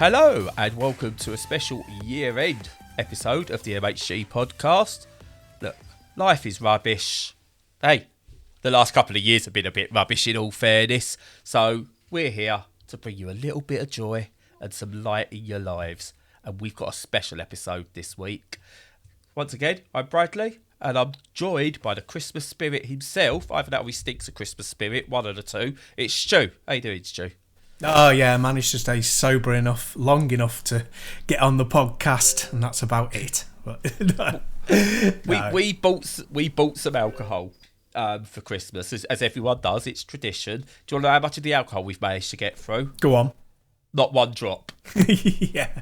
Hello and welcome to a special year-end episode of the MHG podcast. Look, life is rubbish. Hey, the last couple of years have been a bit rubbish in all fairness, so we're here to bring you a little bit of joy and some light in your lives. And we've got a special episode this week. Once again, I'm Bradley, and I'm joined by the Christmas spirit himself. Either that or he stinks of Christmas spirit, one of the two. It's Stu. How you doing, Stu? Oh yeah, I managed to stay sober enough, long enough to get on the podcast, and that's about it. But, no. We bought some alcohol for Christmas, as everyone does. It's tradition. Do you want to know how much of the alcohol we've managed to get through? Go on. Not one drop. Yeah.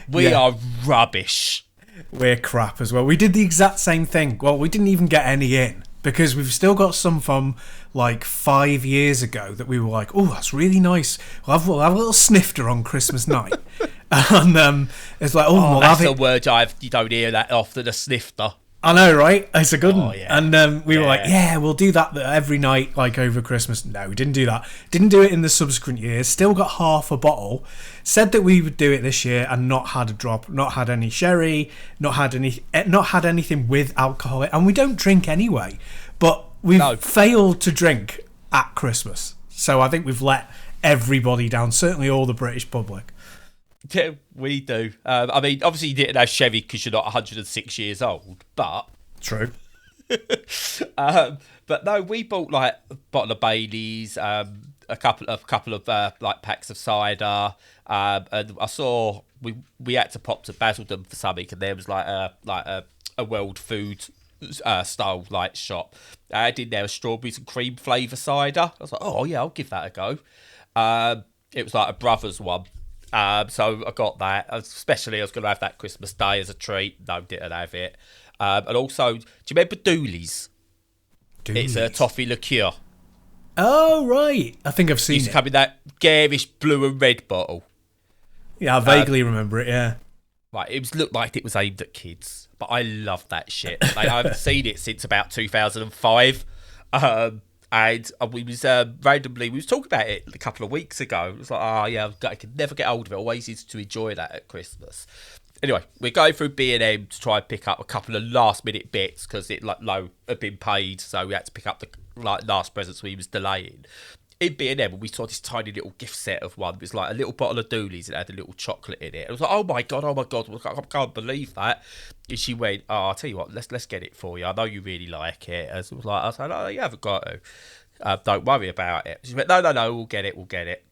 We are rubbish. We're crap as well. We did the exact same thing. Well, we didn't even get any in because we've still got some from like 5 years ago that we were like, oh, that's really nice. We'll have a little snifter on Christmas night. And it's like, we'll that's have it. A word you don't hear that often, a snifter. I know, right? It's a good one. Yeah. And we were like, yeah, we'll do that every night, like over Christmas. No, we didn't do that. Didn't do it in the subsequent years. Still got half a bottle. Said that we would do it this year and not had a drop, not had any sherry, not had anything with alcohol. And we don't drink anyway. But we've failed to drink at Christmas. So I think we've let everybody down, certainly all the British public. Yeah, we do. I mean, obviously you didn't have sherry because you're not 106 years old, but... True. But no, we bought like a bottle of Baileys, a couple of like packs of cider, and I saw we had to pop to Basildon for something, and there was like a world food style like shop. I had in there a strawberries and cream flavour cider. I was like, oh yeah, I'll give that a go. It was like a Brothers one. So I got that. Especially, I was going to have that Christmas Day as a treat. No, didn't have it. And also, do you remember Dooley's? It's a toffee liqueur. Oh, right. I think I've seen it. Used to come in that garish blue and red bottle. Yeah, I vaguely remember it, yeah. Right, it looked like it was aimed at kids. But I love that shit. I haven't seen it since about 2005. And we was randomly, we was talking about it a couple of weeks ago. It was like, oh yeah, I could never get hold of it. Always used to enjoy that at Christmas. Anyway, we're going through B&M to try and pick up a couple of last minute bits because it had been paid, so we had to pick up the last presents we was delaying. In B&M, we saw this tiny little gift set of one. It was like a little bottle of Dooley's and it had a little chocolate in it. I was like, oh my god, I can't believe that. And she went, oh, I'll tell you what, let's get it for you. I know you really like it. And I was like, I said, oh, you haven't got to. Don't worry about it. She went, no, we'll get it.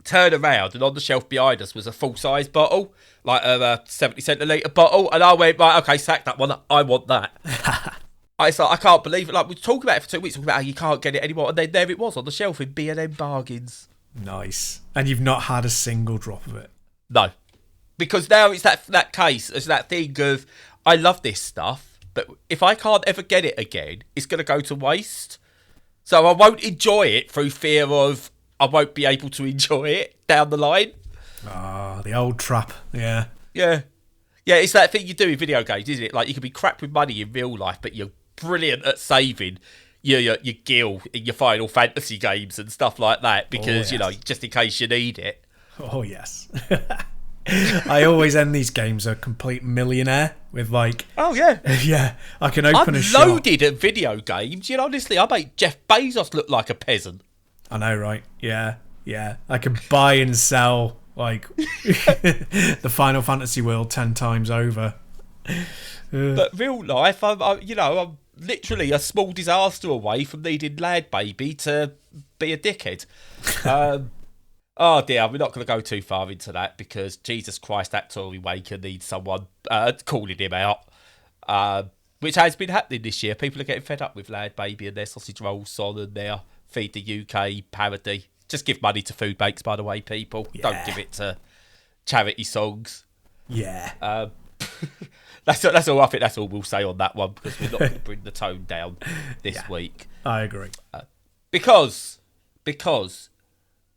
Turn around, and on the shelf behind us was a full-size bottle, like a 70 centilitre bottle. And I went, right, okay, sack that one. I want that. I can't believe it. Like, we talked about it for 2 weeks, talking about how you can't get it anymore. And then there it was on the shelf in B&M bargains. Nice. And you've not had a single drop of it? No. Because now it's that case. It's that thing of, I love this stuff, but if I can't ever get it again, it's going to go to waste. So I won't enjoy it through fear of I won't be able to enjoy it down the line. Ah, the old trap. Yeah. Yeah. Yeah, it's that thing you do in video games, isn't it? Like, you can be crap with money in real life, but you're brilliant at saving your gil in your Final Fantasy games and stuff like that because, just in case you need it. Oh, yes. I always end these games a complete millionaire with like... Oh, yeah. Yeah, I can open a shop. I'm loaded at video games. Honestly, I make Jeff Bezos look like a peasant. I know, right? Yeah. I can buy and sell like the Final Fantasy world 10 times over. But real life, I'm literally a small disaster away from needing Lad Baby to be a dickhead. Oh dear, we're not going to go too far into that because Jesus Christ, that Tory wanker needs someone calling him out. Which has been happening this year. People are getting fed up with Lad Baby and their sausage roll song and their Feed the UK parody. Just give money to food banks, by the way, people. Yeah. Don't give it to charity songs. Yeah. That's all. I think that's all we'll say on that one because we're not going to bring the tone down this week. I agree. Because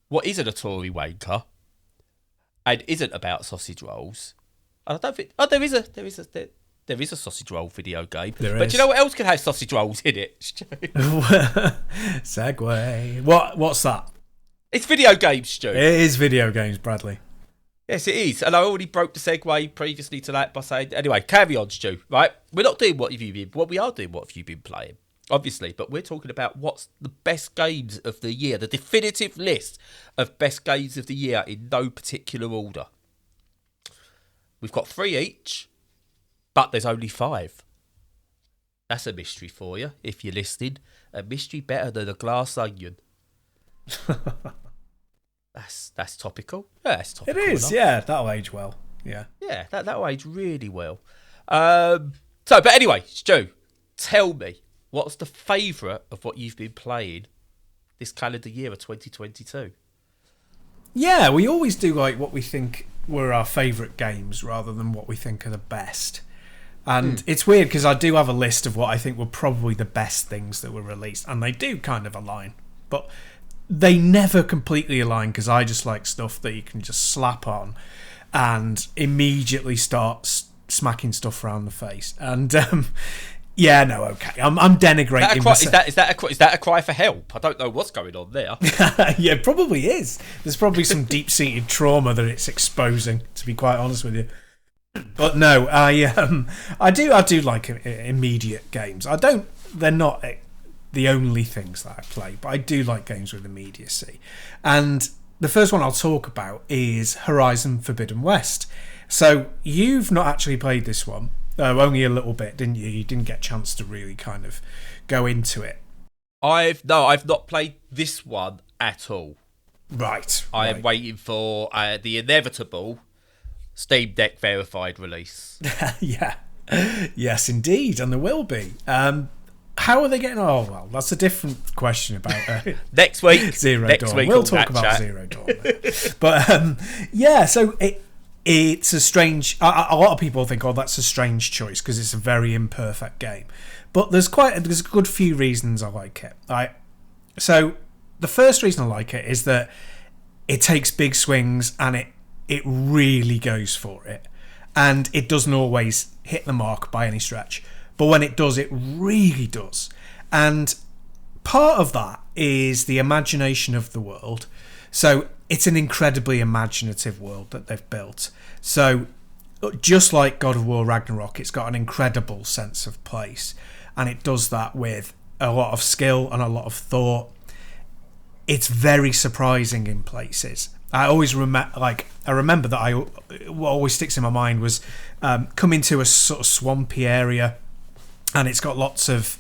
what isn't a Tory wanker and isn't about sausage rolls, and I don't think. Oh, there is a sausage roll video game. But do you know what else can have sausage rolls in it? Segway. What's that? It's video games, Stu. It is video games, Bradley. Yes, it is. And I already broke the segue previously to that by saying, anyway, carry on, Stu, right? We're not doing what have you been, what we are doing, what have you been playing, obviously, but we're talking about what's the best games of the year, the definitive list of best games of the year in no particular order. We've got 3 each, but there's only 5. That's a mystery for you, if you're listening. A mystery better than a glass onion. That's topical. Yeah, that's topical. It is, enough. yeah. That'll age well. Yeah. Yeah, that'll age really well. But anyway, Stu, tell me, what's the favourite of what you've been playing this calendar year of 2022? Yeah, we always do like what we think were our favourite games rather than what we think are the best. And it's weird because I do have a list of what I think were probably the best things that were released, and they do kind of align. But they never completely align because I just like stuff that you can just slap on and immediately start smacking stuff around the face. And yeah, no, okay, I'm denigrating. Is that a cry for help? I don't know what's going on there. Yeah, it probably is. There's probably some deep-seated trauma that it's exposing, to be quite honest with you. But no, I do like immediate games. They're not the only things that I play, but I do like games with immediacy. And the first one I'll talk about is Horizon Forbidden West. So you've not actually played this one, only a little bit, didn't you? You didn't get a chance to really kind of go into it. I've not played this one at all. Right. I am waiting for the inevitable Steam Deck verified release. Yeah. Yes, indeed, and there will be. How are they getting? Oh well, that's a different question about next week. Zero next Dawn. Week We'll talk about chat. Zero Dawn. But yeah, so it's a strange. A lot of people think, oh, that's a strange choice because it's a very imperfect game. But there's a good few reasons I like it. So the first reason I like it is that it takes big swings and it really goes for it, and it doesn't always hit the mark by any stretch, but when it does, it really does. And part of that is the imagination of the world. So it's an incredibly imaginative world that they've built. So just like God of War Ragnarok, it's got an incredible sense of place, and it does that with a lot of skill and a lot of thought. It's very surprising in places. I always remember that what always sticks in my mind was coming to a sort of swampy area, and it's got lots of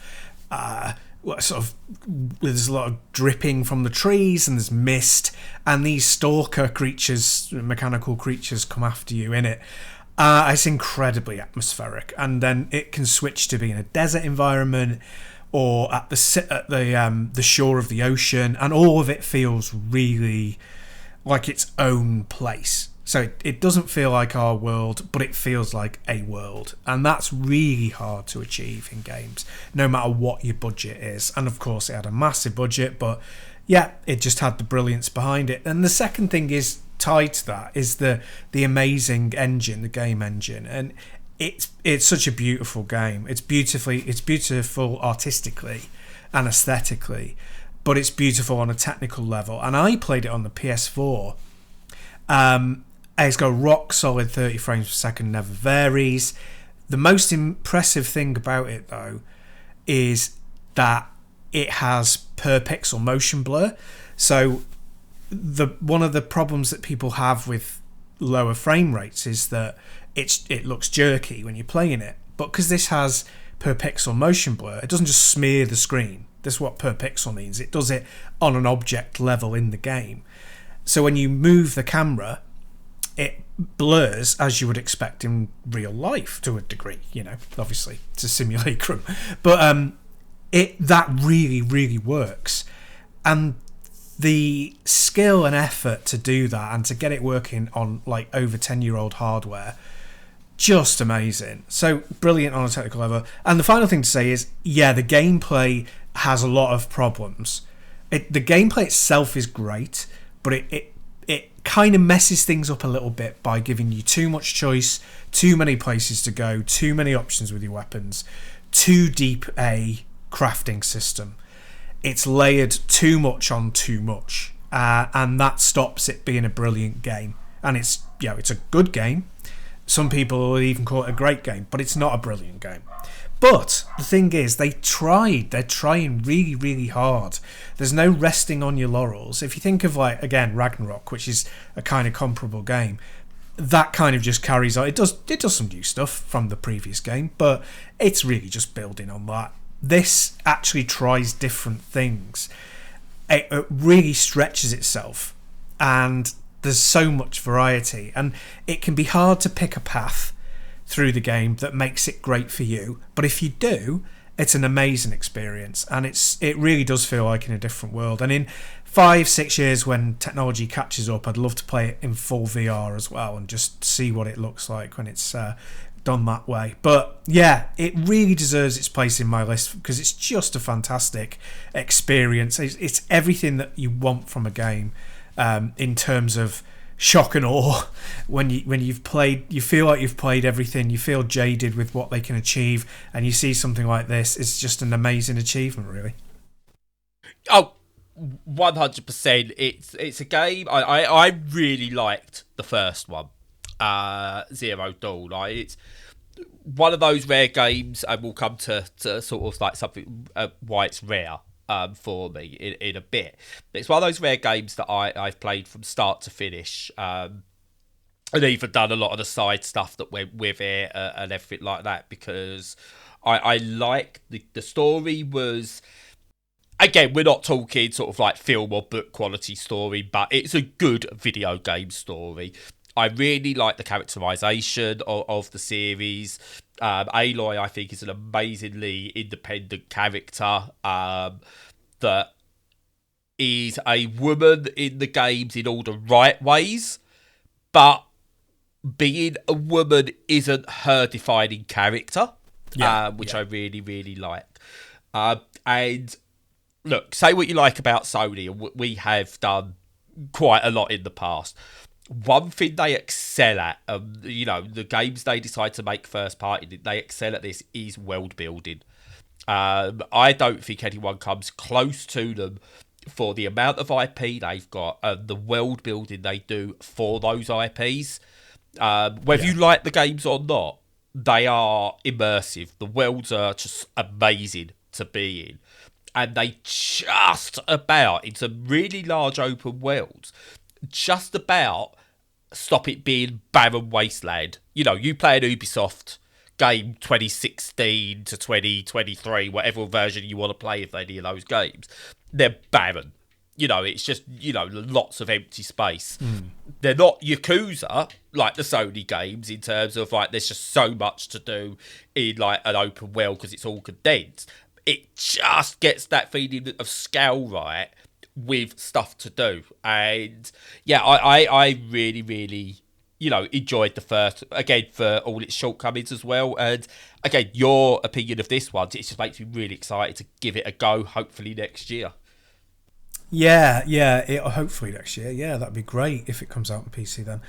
there's a lot of dripping from the trees, and there's mist, and these stalker creatures, mechanical creatures, come after you in it. It's incredibly atmospheric, and then it can switch to being a desert environment or at the shore of the ocean, and all of it feels really like its own place. So it doesn't feel like our world, but it feels like a world, and that's really hard to achieve in games, no matter what your budget is. And of course it had a massive budget, but yeah, it just had the brilliance behind it. And the second thing is tied to that is the amazing engine, the game engine, and it's such a beautiful game. It's beautiful artistically and aesthetically, but it's beautiful on a technical level. And I played it on the PS4. It's got a rock solid 30 frames per second, never varies. The most impressive thing about it, though, is that it has per pixel motion blur. So one of the problems that people have with lower frame rates is that it looks jerky when you're playing it. But because this has per pixel motion blur, it doesn't just smear the screen. That's what per pixel means. It does it on an object level in the game. So when you move the camera, it blurs as you would expect in real life to a degree. Obviously it's a simulacrum, but that really, really works. And the skill and effort to do that and to get it working on like over 10-year-old hardware, just amazing. So brilliant on a technical level. And the final thing to say is, yeah, the gameplay has a lot of problems. The gameplay itself is great, but it kind of messes things up a little bit by giving you too much choice, too many places to go, too many options with your weapons, too deep a crafting system. It's layered too much on too much, and that stops it being a brilliant game. and it's a good game. Some people will even call it a great game, but it's not a brilliant game. But the thing is, they're trying really, really hard. There's no resting on your laurels. If you think of, like, again, Ragnarok, which is a kind of comparable game, that kind of just carries on. It does some new stuff from the previous game, but it's really just building on that. This actually tries different things. It really stretches itself, and there's so much variety, and it can be hard to pick a path through the game that makes it great for you. But if you do, it's an amazing experience, and it really does feel like in a different world. And in 5-6 years, when technology catches up, I'd love to play it in full VR as well and just see what it looks like when it's done that way. But yeah, it really deserves its place in my list because it's just a fantastic experience. It's everything that you want from a game, in terms of shock and awe. When you've played, you feel like you've played everything, you feel jaded with what they can achieve, and you see something like this, it's just an amazing achievement, really. Oh, 100%. It's a game I really liked the first one, Zero Dawn. It's one of those rare games, and we'll come to sort of like something why it's rare for me in a bit. But it's one of those rare games that I've played from start to finish, and even done a lot of the side stuff that went with it and everything like that, because I like the story was, again, we're not talking sort of like film or book quality story, but it's a good video game story. I really like the characterisation of the series. Aloy, I think, is an amazingly independent character that is a woman in the games in all the right ways, but being a woman isn't her defining character, which I really, really like. And look, say what you like about Sony, and we have done quite a lot in the past. One thing they excel at, the games they decide to make first party, they excel at this, is world building. I don't think anyone comes close to them for the amount of IP they've got and the world building they do for those IPs. Whether you like the games or not, they are immersive. The worlds are just amazing to be in. And they just about, in some really large open worlds, just about stop it being barren wasteland. You play an Ubisoft game 2016 to 2023, whatever version you want to play of any of those games, they're barren. It's just, lots of empty space. They're not Yakuza, like the Sony games, in terms of, like, there's just so much to do in, like, an open world because it's all condensed. It just gets that feeling of scale right with stuff to do. And yeah, I really, really, enjoyed the first, again, for all its shortcomings as well. And again, your opinion of this one, it just makes me really excited to give it a go, hopefully next year. Hopefully next year. Yeah, that'd be great if it comes out on PC then.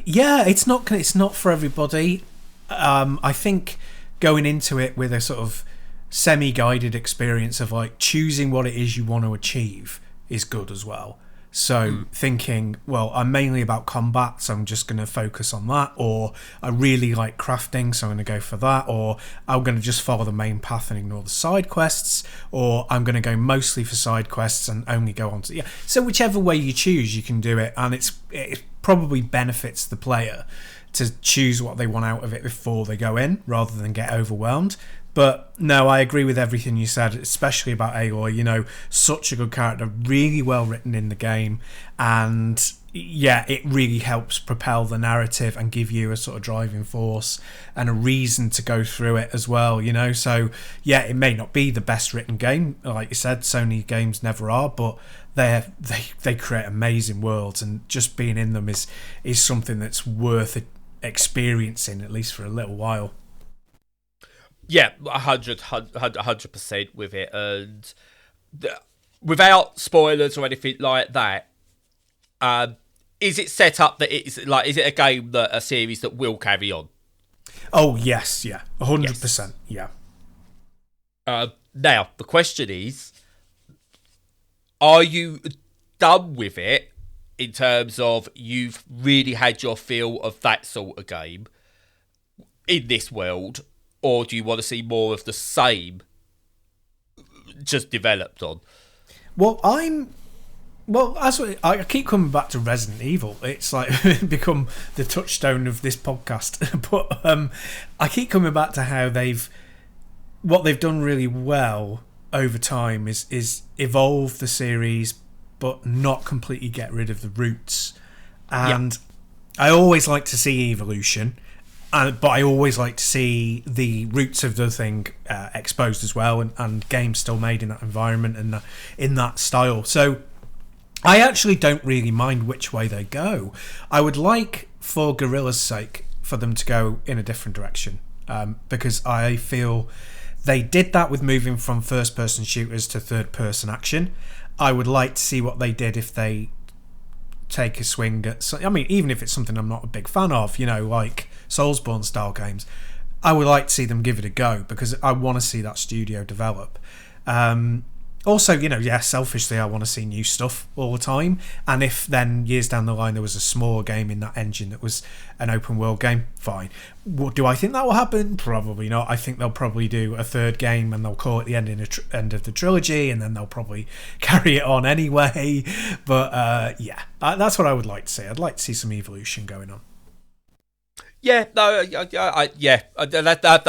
It's not for everybody. I think going into it with a sort of semi-guided experience of, like, choosing what it is you want to achieve is good as well. So thinking, well, I'm mainly about combat, so I'm just going to focus on that, or I really like crafting, so I'm going to go for that, or I'm going to just follow the main path and ignore the side quests, or I'm going to go mostly for side quests and only go on to... So whichever way you choose, you can do it, and it probably benefits the player to choose what they want out of it before they go in, rather than get overwhelmed. But no, I agree with everything you said, especially about Aloy. Such a good character, really well written in the game, and yeah, it really helps propel the narrative and give you a sort of driving force and a reason to go through it as well. So yeah, it may not be the best written game, like you said, Sony games never are, but they create amazing worlds, and just being in them is something that's worth experiencing, at least for a little while. Yeah, 100% with it, and without spoilers or anything like that, is it set up that it's like, is it a game that a series that will carry on? Oh yes, yeah, 100%, yeah. Now the question is, are you done with it in terms of you've really had your feel of that sort of game in this world, or do you want to see more of the same just developed on? Well, I keep coming back to Resident Evil. It's like become the touchstone of this podcast. But I keep coming back to how what they've done really well over time is evolve the series, but not completely get rid of the roots. And I always like to see evolution, but I always like to see the roots of the thing exposed as well, and games still made in that environment and in that style. So I actually don't really mind which way they go. I would like, for Guerrilla's sake, for them to go in a different direction, because I feel they did that with moving from first-person shooters to third-person action. I would like to see what they did if they take a swing at... I mean, even if it's something I'm not a big fan of, like Soulsborne-style games, I would like to see them give it a go, because I want to see that studio develop. Also, selfishly, I want to see new stuff all the time. And if then years down the line there was a smaller game in that engine that was an open world game, fine. Do I think that will happen? Probably not. I think they'll probably do a third game and they'll call it the end of the trilogy, and then they'll probably carry it on anyway. But that's what I would like to see. I'd like to see some evolution going on. Yeah, no, I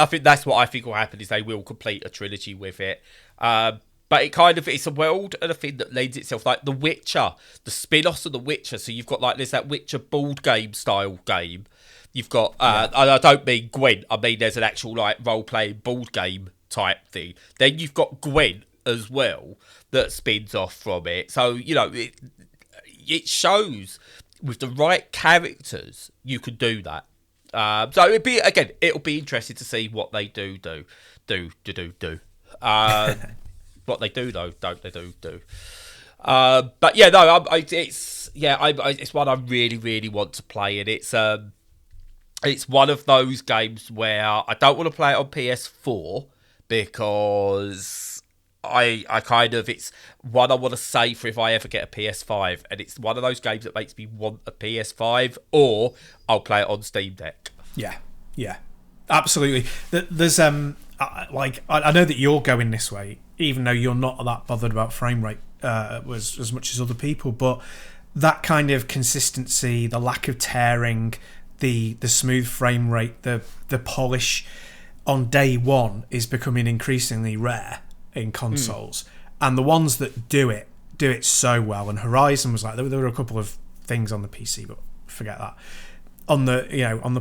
think that's what I think will happen, is they will complete a trilogy with it. But it's a world and a thing that lends itself, like The Witcher, the spin-offs of The Witcher. So you've got there's that Witcher board game style game. You've got, and I don't mean Gwent, I mean there's an actual role-playing board game type thing. Then you've got Gwent as well that spins off from it. So, it shows with the right characters you can do that. So it'll be interesting to see what they do. What they do though, don't they do? But yeah, no, it's one I really, really want to play, and it's one of those games where I don't want to play it on PS4 because it's one I want to save for if I ever get a PS5, and it's one of those games that makes me want a PS5, or I'll play it on Steam Deck. Yeah, absolutely. There's I know that you're going this way, even though you're not that bothered about frame rate as much as other people, but that kind of consistency, the lack of tearing, the smooth frame rate, the polish on day one is becoming increasingly rare in consoles. And the ones that do it so well. And Horizon was there were a couple of things on the PC, but forget that. On the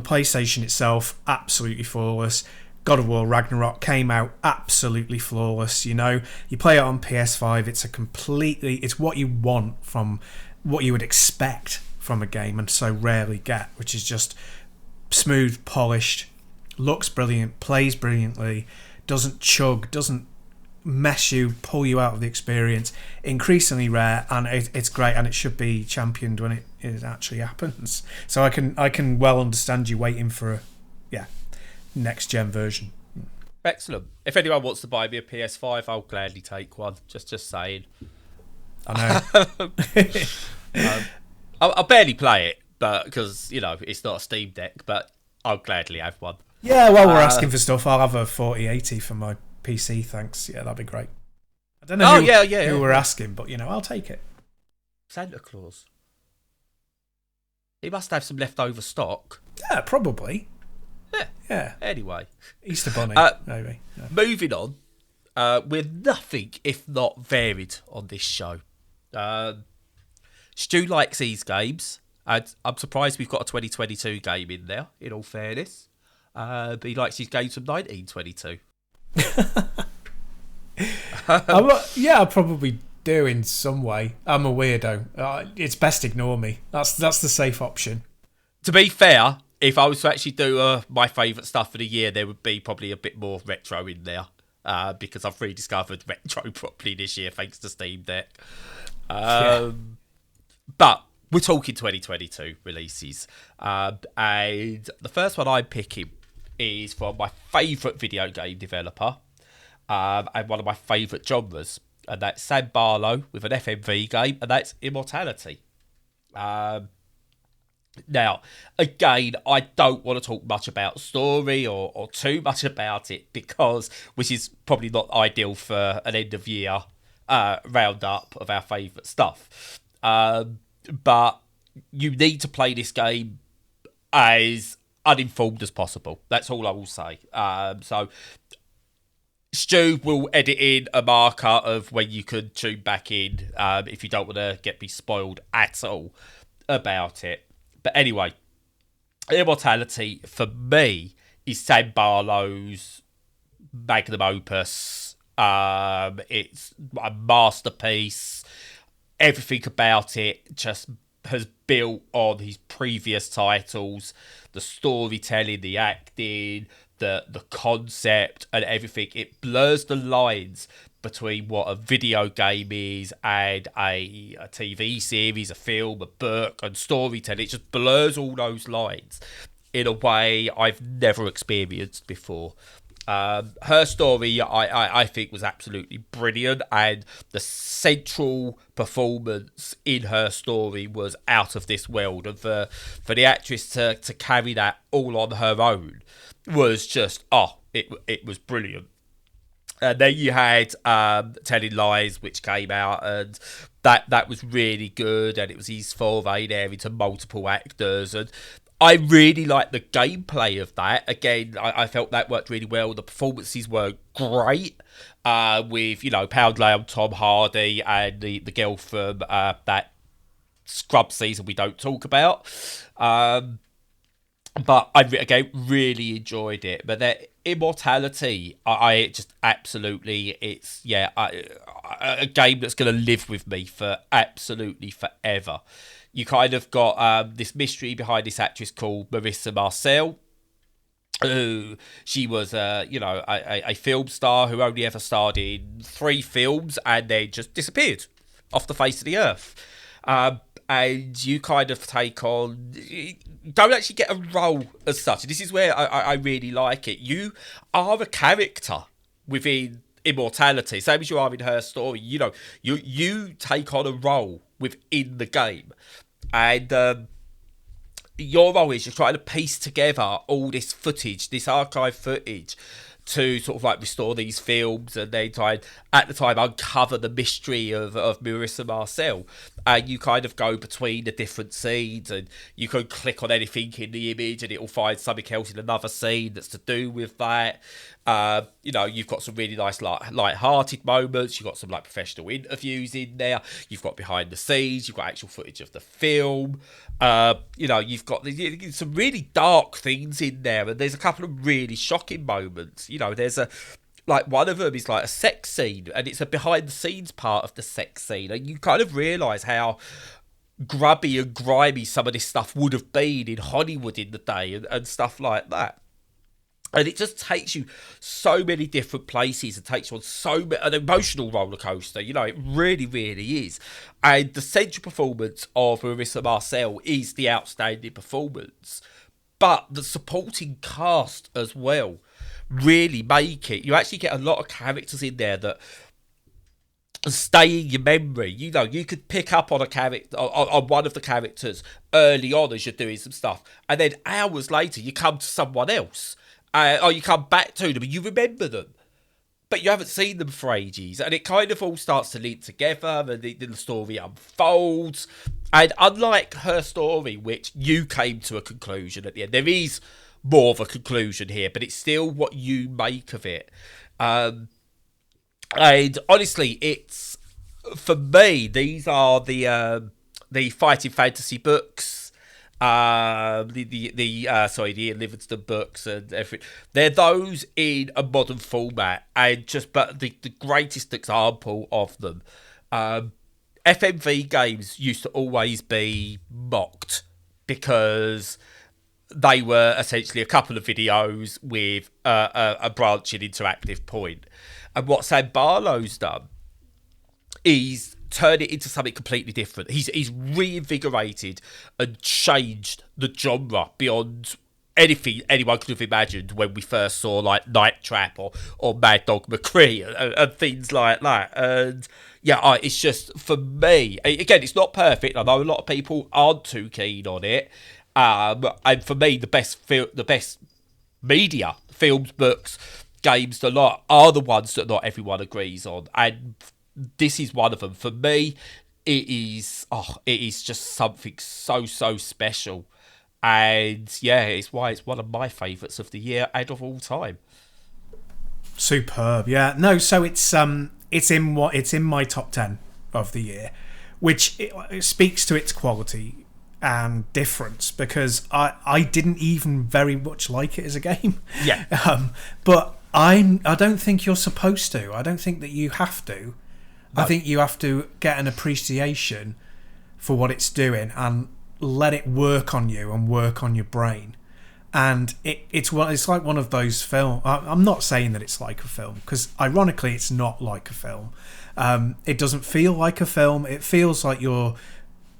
PlayStation itself, absolutely flawless. God of War Ragnarok came out absolutely flawless. You play it on PS5, it's what you want from what you would expect from a game and so rarely get, which is just smooth, polished, looks brilliant, plays brilliantly, doesn't chug, doesn't mess you, pull you out of the experience. Increasingly rare, and it's great, and it should be championed when it actually happens. So I can well understand you waiting for a next gen version. Excellent. If anyone wants to buy me a PS5, I'll gladly take one. Just saying. I know. I'll barely play it, but because it's not a Steam Deck, but I'll gladly have one. Yeah, well, we're asking for stuff. I'll have a 4080 for my PC, thanks. Yeah, that'd be great. I don't know who we're asking, but I'll take it. Santa Claus. He must have some leftover stock. Yeah, probably. Yeah. Anyway, Easter Bunny, maybe. Yeah. Moving on, we're nothing if not varied on this show. Stu likes these games, and I'm surprised we've got a 2022 game in there, in all fairness. But he likes his games from 1922. I probably do in some way. I'm a weirdo. It's best ignore me. That's the safe option. To be fair, if I was to actually do my favourite stuff for the year, there would be probably a bit more retro in there, because I've rediscovered retro properly this year thanks to Steam Deck. But we're talking 2022 releases, and the first one I'm picking is from my favourite video game developer, and one of my favourite genres, and that's Sam Barlow with an FMV game, and that's Immortality. Now, again, I don't want to talk much about story or too much about it because, which is probably not ideal for an end of year roundup of our favourite stuff. But you need to play this game as uninformed as possible. That's all I will say. So Stu will edit in a marker of when you could tune back in if you don't want to get me spoiled at all about it. But anyway, Immortality for me is Sam Barlow's magnum opus. It's a masterpiece. Everything about it just has built on his previous titles. The storytelling, the acting, the concept and everything. It blurs the lines between what a video game is and a TV series, a film, a book, and storytelling. It just blurs all those lines in a way I've never experienced before. Her story, I think, was absolutely brilliant, and the central performance in her story was out of this world. And for the actress to carry that all on her own was just, it was brilliant. And then you had Telling Lies, which came out, and that was really good, and it was his foray there into multiple actors, and I really liked the gameplay of that. Again, I felt that worked really well. The performances were great, with, Poundland, Tom Hardy, and the girl from that Scrub season we don't talk about. But I, again, really enjoyed it. But that Immortality, I just absolutely, it's, a game that's going to live with me for absolutely forever. You kind of got this mystery behind this actress called Marissa Marcel. Who she was, a film star who only ever starred in 3 films and then just disappeared off the face of the earth. And you kind of take on, don't actually get a role as such. This is where I really like it. You are a character within Immortality, same as you are in her story. You take on a role within the game, and your role is you're trying to piece together all this footage, this archive footage, to sort of like restore these films and then try and, at the time, uncover the mystery of Marissa Marcel. And you kind of go between the different scenes, and you can click on anything in the image and it will find something else in another scene that's to do with that. You've got some really nice light-hearted moments. You've got some professional interviews in there. You've got behind the scenes. You've got actual footage of the film. You've got some really dark things in there, and there's a couple of really shocking moments. There's one of them is a sex scene, and it's a behind the scenes part of the sex scene, and you kind of realise how grubby and grimy some of this stuff would have been in Hollywood in the day and stuff like that. And it just takes you so many different places and takes you on an emotional roller coaster. It really, really is. And the central performance of Marissa Marcel is the outstanding performance. But the supporting cast as well really make it. You actually get a lot of characters in there that stay in your memory. You could pick up on a character, on one of the characters early on as you're doing some stuff. And then hours later, you come to someone else. Or you come back to them and you remember them, but you haven't seen them for ages, and it kind of all starts to link together, and the story unfolds. And unlike her story, which you came to a conclusion at the end, there is more of a conclusion here, but it's still what you make of it. And honestly, it's, for me, these are the fighting fantasy books. The Ian Livingstone books and everything. They're those in a modern format, but the greatest example of them. FMV games used to always be mocked because they were essentially a couple of videos with a branching interactive point. And what Sam Barlow's done is turn it into something completely different. He's reinvigorated and changed the genre beyond anything anyone could have imagined when we first saw like Night Trap or Mad Dog McCree and things like that. And yeah, it's just, for me, again, it's not perfect. I know a lot of people aren't too keen on it. And for me, the best media, films, books, games, the lot, are the ones that not everyone agrees on. And this is one of them. For me, it is just something so special. And yeah, it's why it's one of my favourites of the year and of all time. Superb, yeah. No, so it's in my top 10 of the year, which it speaks to its quality and difference, because I didn't even very much like it as a game. Yeah. But I don't think you're supposed to. I don't think that you have to. No. I think you have to get an appreciation for what it's doing and let it work on you and work on your brain. And it's like one of those films. I'm not saying that it's like a film, because ironically it's not like a film. It doesn't feel like a film. It feels like you're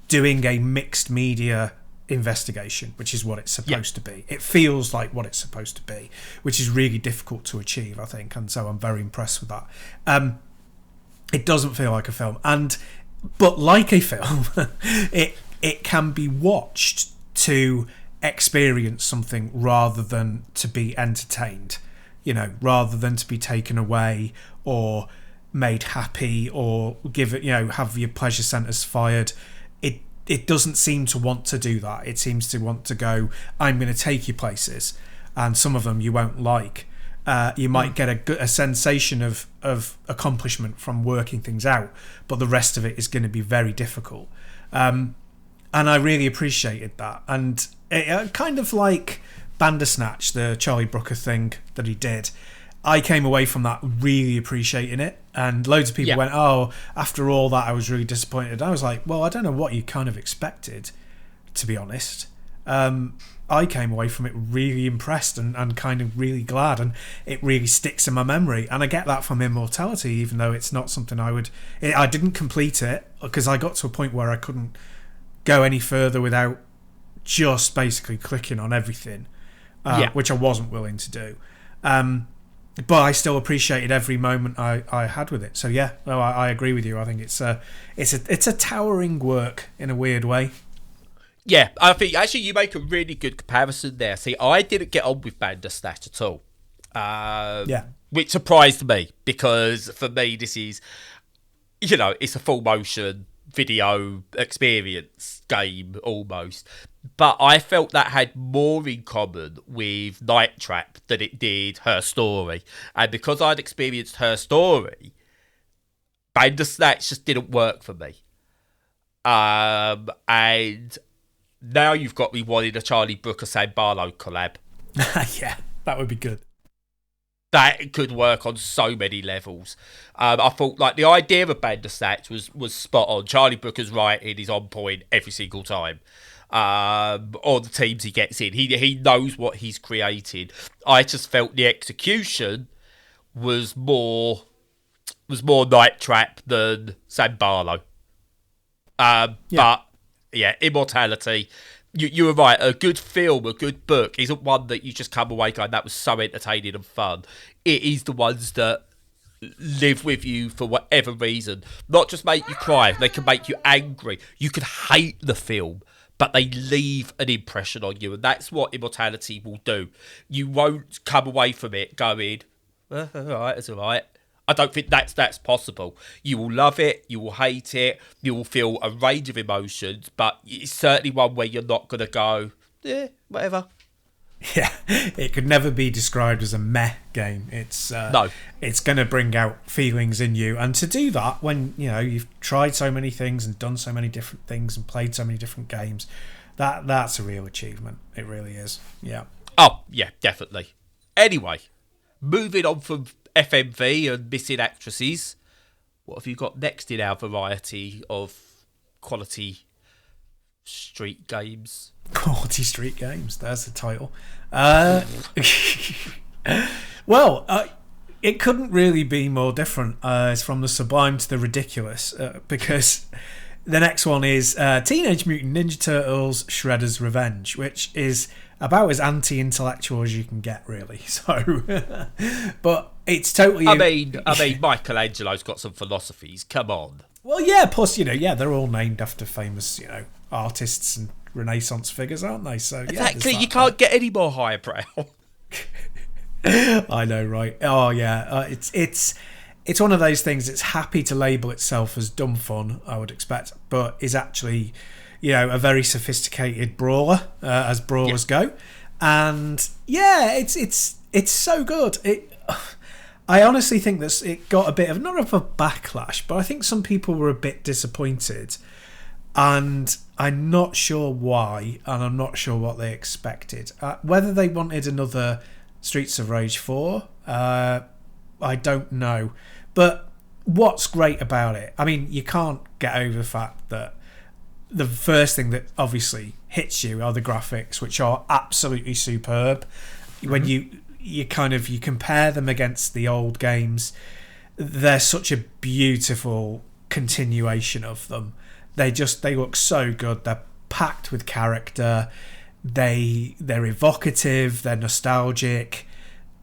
doing a mixed media investigation, which is what it's supposed to be. It feels like what it's supposed to be, which is really difficult to achieve, I think, and so I'm very impressed with that. It doesn't feel like a film, but like a film, it can be watched to experience something rather than to be entertained, rather than to be taken away or made happy or give it, have your pleasure centers fired. It doesn't seem to want to do that. It seems to want to go, I'm going to take you places, and some of them you won't like. You might get a sensation of accomplishment from working things out, but the rest of it is going to be very difficult. And I really appreciated that. And it, kind of like Bandersnatch, the Charlie Brooker thing that he did, I came away from that really appreciating it. And loads of people went, oh, after all that, I was really disappointed. I was like, well, I don't know what you kind of expected, to be honest. I came away from it really impressed and kind of really glad, and it really sticks in my memory. And I get that from Immortality, even though it's not something I didn't complete it, because I got to a point where I couldn't go any further without just basically clicking on everything, which I wasn't willing to do. But I still appreciated every moment I had with it. So yeah, no, I agree with you. I think it's a towering work in a weird way. Yeah, I think actually you make a really good comparison there. See, I didn't get on with Bandersnatch at all. Which surprised me, because for me this is, it's a full motion video experience game almost. But I felt that had more in common with Night Trap than it did Her Story. And because I'd experienced Her Story, Bandersnatch just didn't work for me. And now you've got me wanting a Charlie Brooker Sam Barlow collab. Yeah, that would be good. That could work on so many levels. I thought like the idea of Bandersnatch was spot on. Charlie Brooker's writing is on point every single time. Or the teams he gets in. He knows what he's created. I just felt the execution was more Night Trap than Sam Barlow. But yeah, Immortality. You were right. A good film, a good book isn't one that you just come away going, that was so entertaining and fun. It is the ones that live with you for whatever reason. Not just make you cry, they can make you angry. You could hate the film, but they leave an impression on you, and that's what Immortality will do. You won't come away from it going, alright, it's alright. I don't think that's possible. You will love it, you will hate it, you will feel a range of emotions, but it's certainly one where you're not going to go, whatever. Yeah, it could never be described as a meh game. It's no. It's going to bring out feelings in you, and to do that when you've tried so many things and done so many different things and played so many different games, that's a real achievement. It really is. Yeah. Oh yeah, definitely. Anyway, moving on from FMV and missing actresses, what have you got next in our variety of quality street games? Quality street games, there's the title. Well, it couldn't really be more different. It's from the sublime to the ridiculous, because the next one is Teenage Mutant Ninja Turtles Shredder's Revenge, which is about as anti-intellectual as you can get, really. So, but it's totally. I mean, Michelangelo's got some philosophies. Come on. Well, yeah. Plus, they're all named after famous, artists and Renaissance figures, aren't they? So exactly, you can't get any more highbrow. I know, right? Oh, yeah. It's one of those things that's happy to label itself as dumb fun, I would expect, but is actually, a very sophisticated brawler, as brawlers go. And yeah, it's so good. I honestly think that it got a bit of, not of a backlash, but I think some people were a bit disappointed. And I'm not sure why, and I'm not sure what they expected. Whether they wanted another Streets of Rage 4, I don't know. But what's great about it, I mean, you can't get over the fact that the first thing that obviously hits you are the graphics, which are absolutely superb. Mm-hmm. When you compare them against the old games, they're such a beautiful continuation of them. They look so good. They're packed with character. They're evocative. They're nostalgic.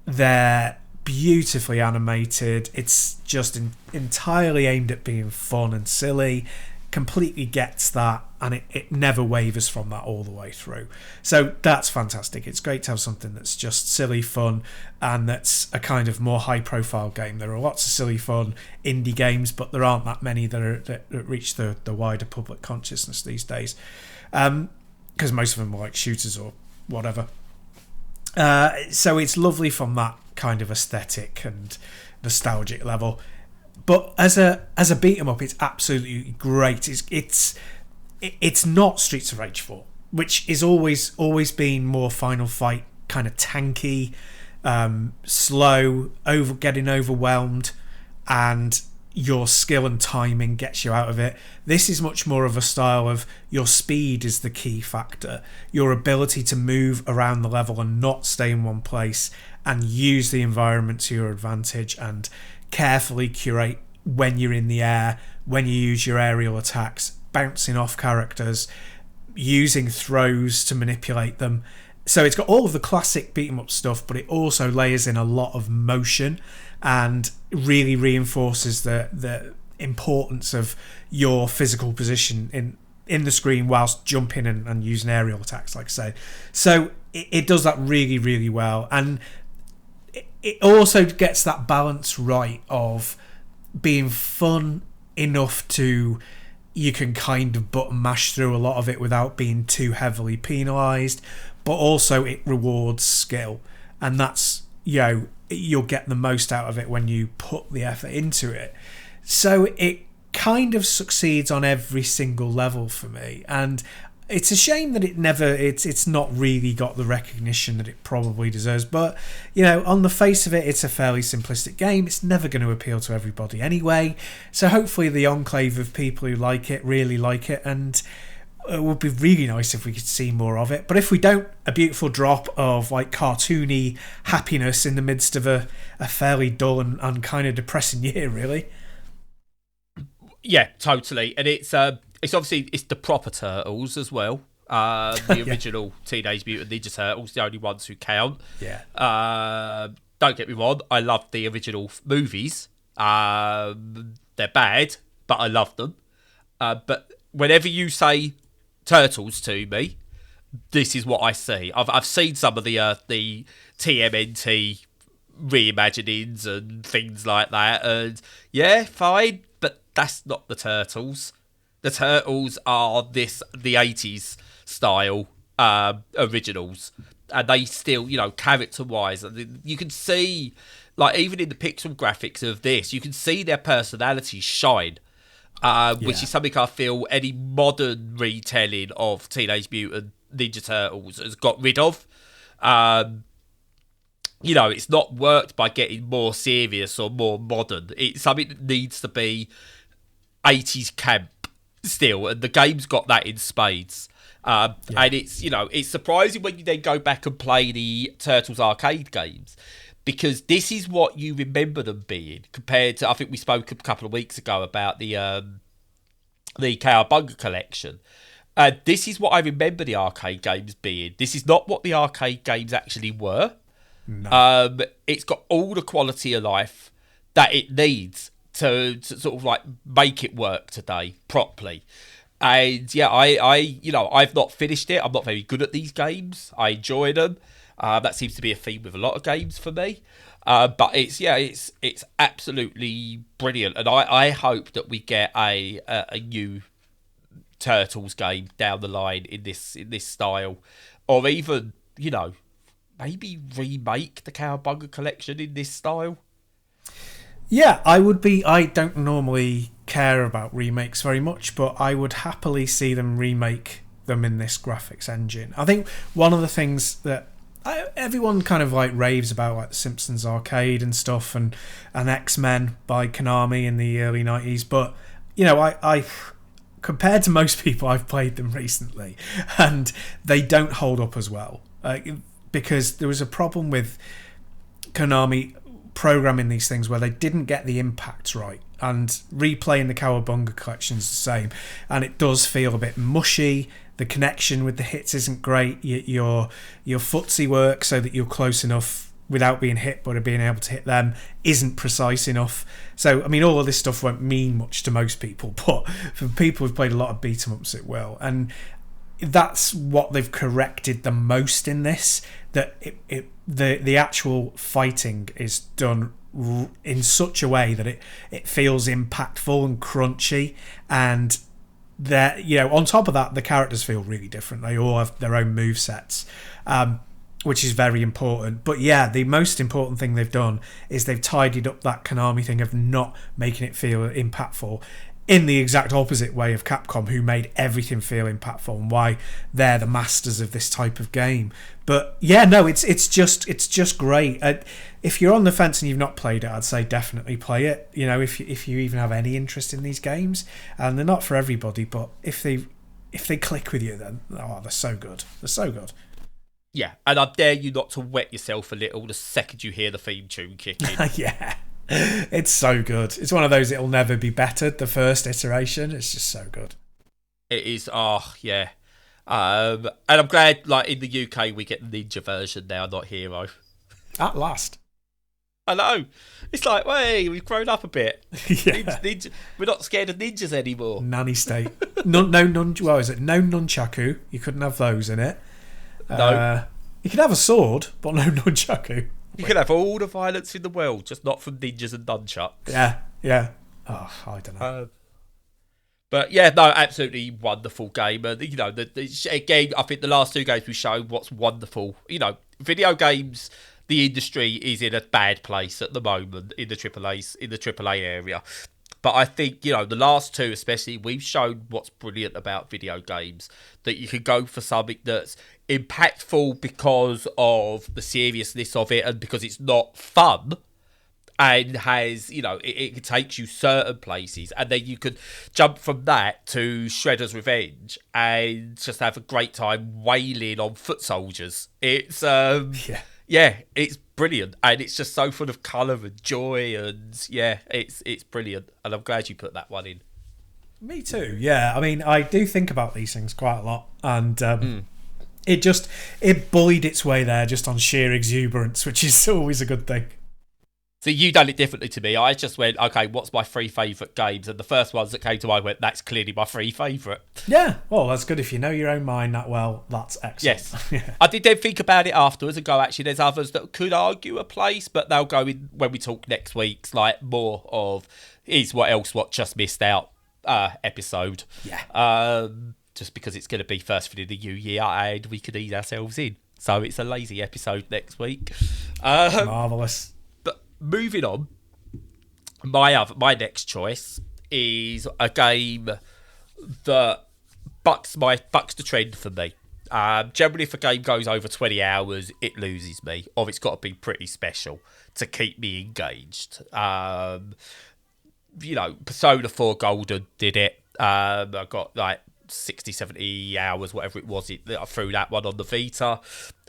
They're beautifully animated. It's just entirely aimed at being fun and silly. Completely gets that, and it never wavers from that all the way through. So that's fantastic. It's great to have something that's just silly fun, and that's a kind of more high profile game. There are lots of silly fun indie games, but there aren't that many that reach the wider public consciousness these days, because most of them are like shooters or whatever. So it's lovely from that kind of aesthetic and nostalgic level. But as a beat 'em up, it's absolutely great. It's not Streets of Rage 4, which is always been more Final Fight kind of tanky, slow, getting overwhelmed, and your skill and timing gets you out of it. This is much more of a style of your speed is the key factor, your ability to move around the level and not stay in one place and use the environment to your advantage, and carefully curate when you're in the air, when you use your aerial attacks, bouncing off characters, using throws to manipulate them. So it's got all of the classic beat 'em up stuff, but it also layers in a lot of motion and really reinforces the importance of your physical position in the screen whilst jumping and using aerial attacks, like I say. So it does that really, really well. And it also gets that balance right of being fun enough to, you can kind of button mash through a lot of it without being too heavily penalised, but also it rewards skill, and that's, you'll get the most out of it when you put the effort into it. So it kind of succeeds on every single level for me, and it's a shame that it's not really got the recognition that it probably deserves. But, on the face of it, it's a fairly simplistic game. It's never going to appeal to everybody anyway. So hopefully the enclave of people who like it really like it, and it would be really nice if we could see more of it. But if we don't, a beautiful drop of like cartoony happiness in the midst of a fairly dull and kind of depressing year, really. Yeah, totally. And it's obviously the proper Turtles as well. The original Teenage Mutant Ninja Turtles, the only ones who count. Yeah. Don't get me wrong, I love the original movies. They're bad, but I love them. But whenever you say Turtles to me, this is what I see. I've seen some of the TMNT reimaginings and things like that, and yeah, fine, but that's not the Turtles. The Turtles are the 80s style originals, and they still, character-wise, you can see, like, even in the pixel graphics of this, you can see their personalities shine, which is something I feel any modern retelling of Teenage Mutant Ninja Turtles has got rid of. It's not worked by getting more serious or more modern. It's something that needs to be 80s camp still, and the game's got that in spades. And it's surprising when you then go back and play the Turtles arcade games, because this is what you remember them being, compared to, I think we spoke a couple of weeks ago about the Cowabunga collection. This is what I remember the arcade games being. This is not what the arcade games actually were. No. It's got all the quality of life that it needs to sort of like make it work today properly. And yeah, I've not finished it. I'm not very good at these games. I enjoy them. That seems to be a theme with a lot of games for me. But it's absolutely brilliant, and I hope that we get a new Turtles game down the line in this style, or even maybe remake the Cowabunga collection in this style. Yeah, I don't normally care about remakes very much, but I would happily see them remake them in this graphics engine. I think one of the things that everyone kind of like raves about, like the Simpsons arcade and stuff, and X-Men by Konami in the early 90s, but I compared to most people, I've played them recently, and they don't hold up as well, because there was a problem with Konami programming these things where they didn't get the impacts right, and replaying the Cowabunga collection is the same, and it does feel a bit mushy. The connection with the hits isn't great. Your footsie work so that you're close enough without being hit, but being able to hit them isn't precise enough. So, I mean, all of this stuff won't mean much to most people, but for people who've played a lot of beat-em-ups, it will. And that's what they've corrected the most in this, that the actual fighting is done in such a way that it feels impactful and crunchy, and that on top of that, the characters feel really different. They all have their own move sets, which is very important. But yeah, the most important thing they've done is they've tidied up that Konami thing of not making it feel impactful, in the exact opposite way of Capcom, who made everything feel impactful, and why they're the masters of this type of game. But yeah, no, it's just great. If you're on the fence and you've not played it, I'd say definitely play it. If you even have any interest in these games, and they're not for everybody, but if they click with you, then they're so good. They're so good. Yeah, and I dare you not to wet yourself a little the second you hear the theme tune kick in. Yeah. It's so good. It's one of those, it'll never be bettered. The first iteration, it's just so good. It is. Oh yeah. And I'm glad, like, in the UK we get the ninja version now, not hero. At last. I know. It's like, hey, we've grown up a bit. Yeah. Ninja, we're not scared of ninjas anymore. Nanny state. No nunchaku. You couldn't have those in it. No. You could have a sword, but no nunchaku. You can have all the violence in the world, just not from ninjas and nunchucks. Yeah. Oh, I don't know. But yeah, no, absolutely wonderful game. And again, I think the last two games we showed what's wonderful. Video games, the industry is in a bad place at the moment in the AAA area. But I think, the last two especially, we've shown what's brilliant about video games. That you can go for something that's impactful because of the seriousness of it and because it's not fun. And has, it takes you certain places. And then you could jump from that to Shredder's Revenge and just have a great time wailing on foot soldiers. It's, it's brilliant. And it's just so full of colour and joy. And yeah, it's brilliant. And I'm glad you put that one in. Me too, yeah. I mean, I do think about these things quite a lot. And it bullied its way there just on sheer exuberance, which is always a good thing. So you done it differently to me. I just went, okay, what's my three favourite games? And the first ones that came to mind went, that's clearly my three favourite. Yeah, well, that's good. If you know your own mind that well, that's excellent. Yes. Yeah. I did then think about it afterwards and go, actually, there's others that could argue a place, but they'll go in when we talk next week's, like, more of is what just missed out episode. Yeah. Just because it's going to be first thing in the new year and we could ease ourselves in. So it's a lazy episode next week. Marvellous. Moving on, my next choice is a game that bucks the trend for me. Generally, if a game goes over 20 hours, it loses me, or it's got to be pretty special to keep me engaged. Persona 4 Golden did it. I got like 60, 70 hours, whatever it was. I threw that one on the Vita.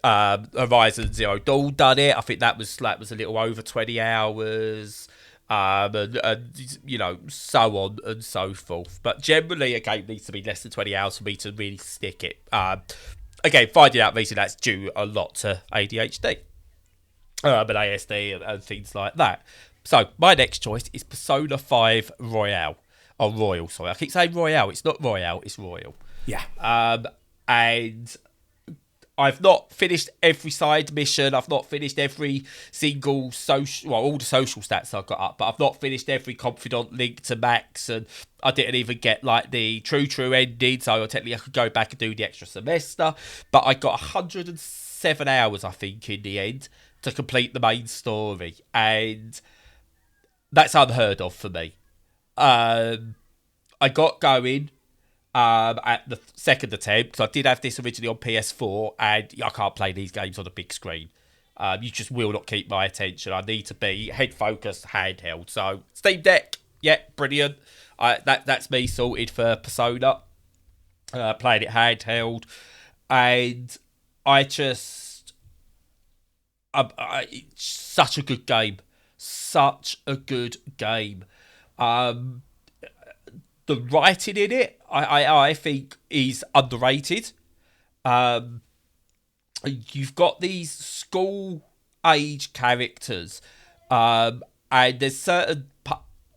Horizon Zero Dawn done it. I think that was a little over 20 hours. and you know, so on and so forth. But generally, a game needs to be less than 20 hours for me to really stick it. Again, finding out recently that's due a lot to ADHD, and ASD and things like that. So my next choice is Persona 5 Royale. Or Royal, sorry. I keep saying Royale. It's not Royale, it's Royal. Yeah. And I've not finished every side mission. I've not finished every single social... Well, all the social stats I've got up. But I've not finished every confidant link to max. And I didn't even get, like, the true ending. So technically I could go back and do the extra semester. But I got 107 hours, I think, in the end to complete the main story. And that's unheard of for me. I got going at the second attempt, because I did have this originally on PS4, and I can't play these games on a big screen. You just will not keep my attention. I need to be head focused, handheld. So Steam Deck, yeah, brilliant. That's me sorted for Persona. Playing it handheld, and it's such a good game. Such a good game. The writing in it, I think, is underrated. You've got these school age characters, and there's certain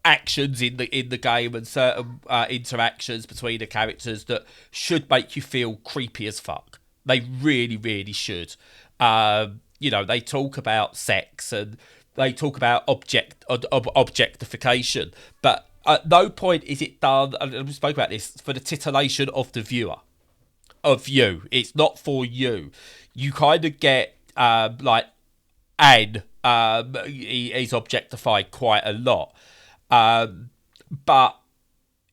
actions in the game and certain interactions between the characters that should make you feel creepy as fuck. They really, really should. You know, they talk about sex and they talk about objectification, but at no point is it done, and we spoke about this, for the titillation of the viewer. Of you. It's not for you. You kind of get, like, Anne, he's objectified quite a lot. But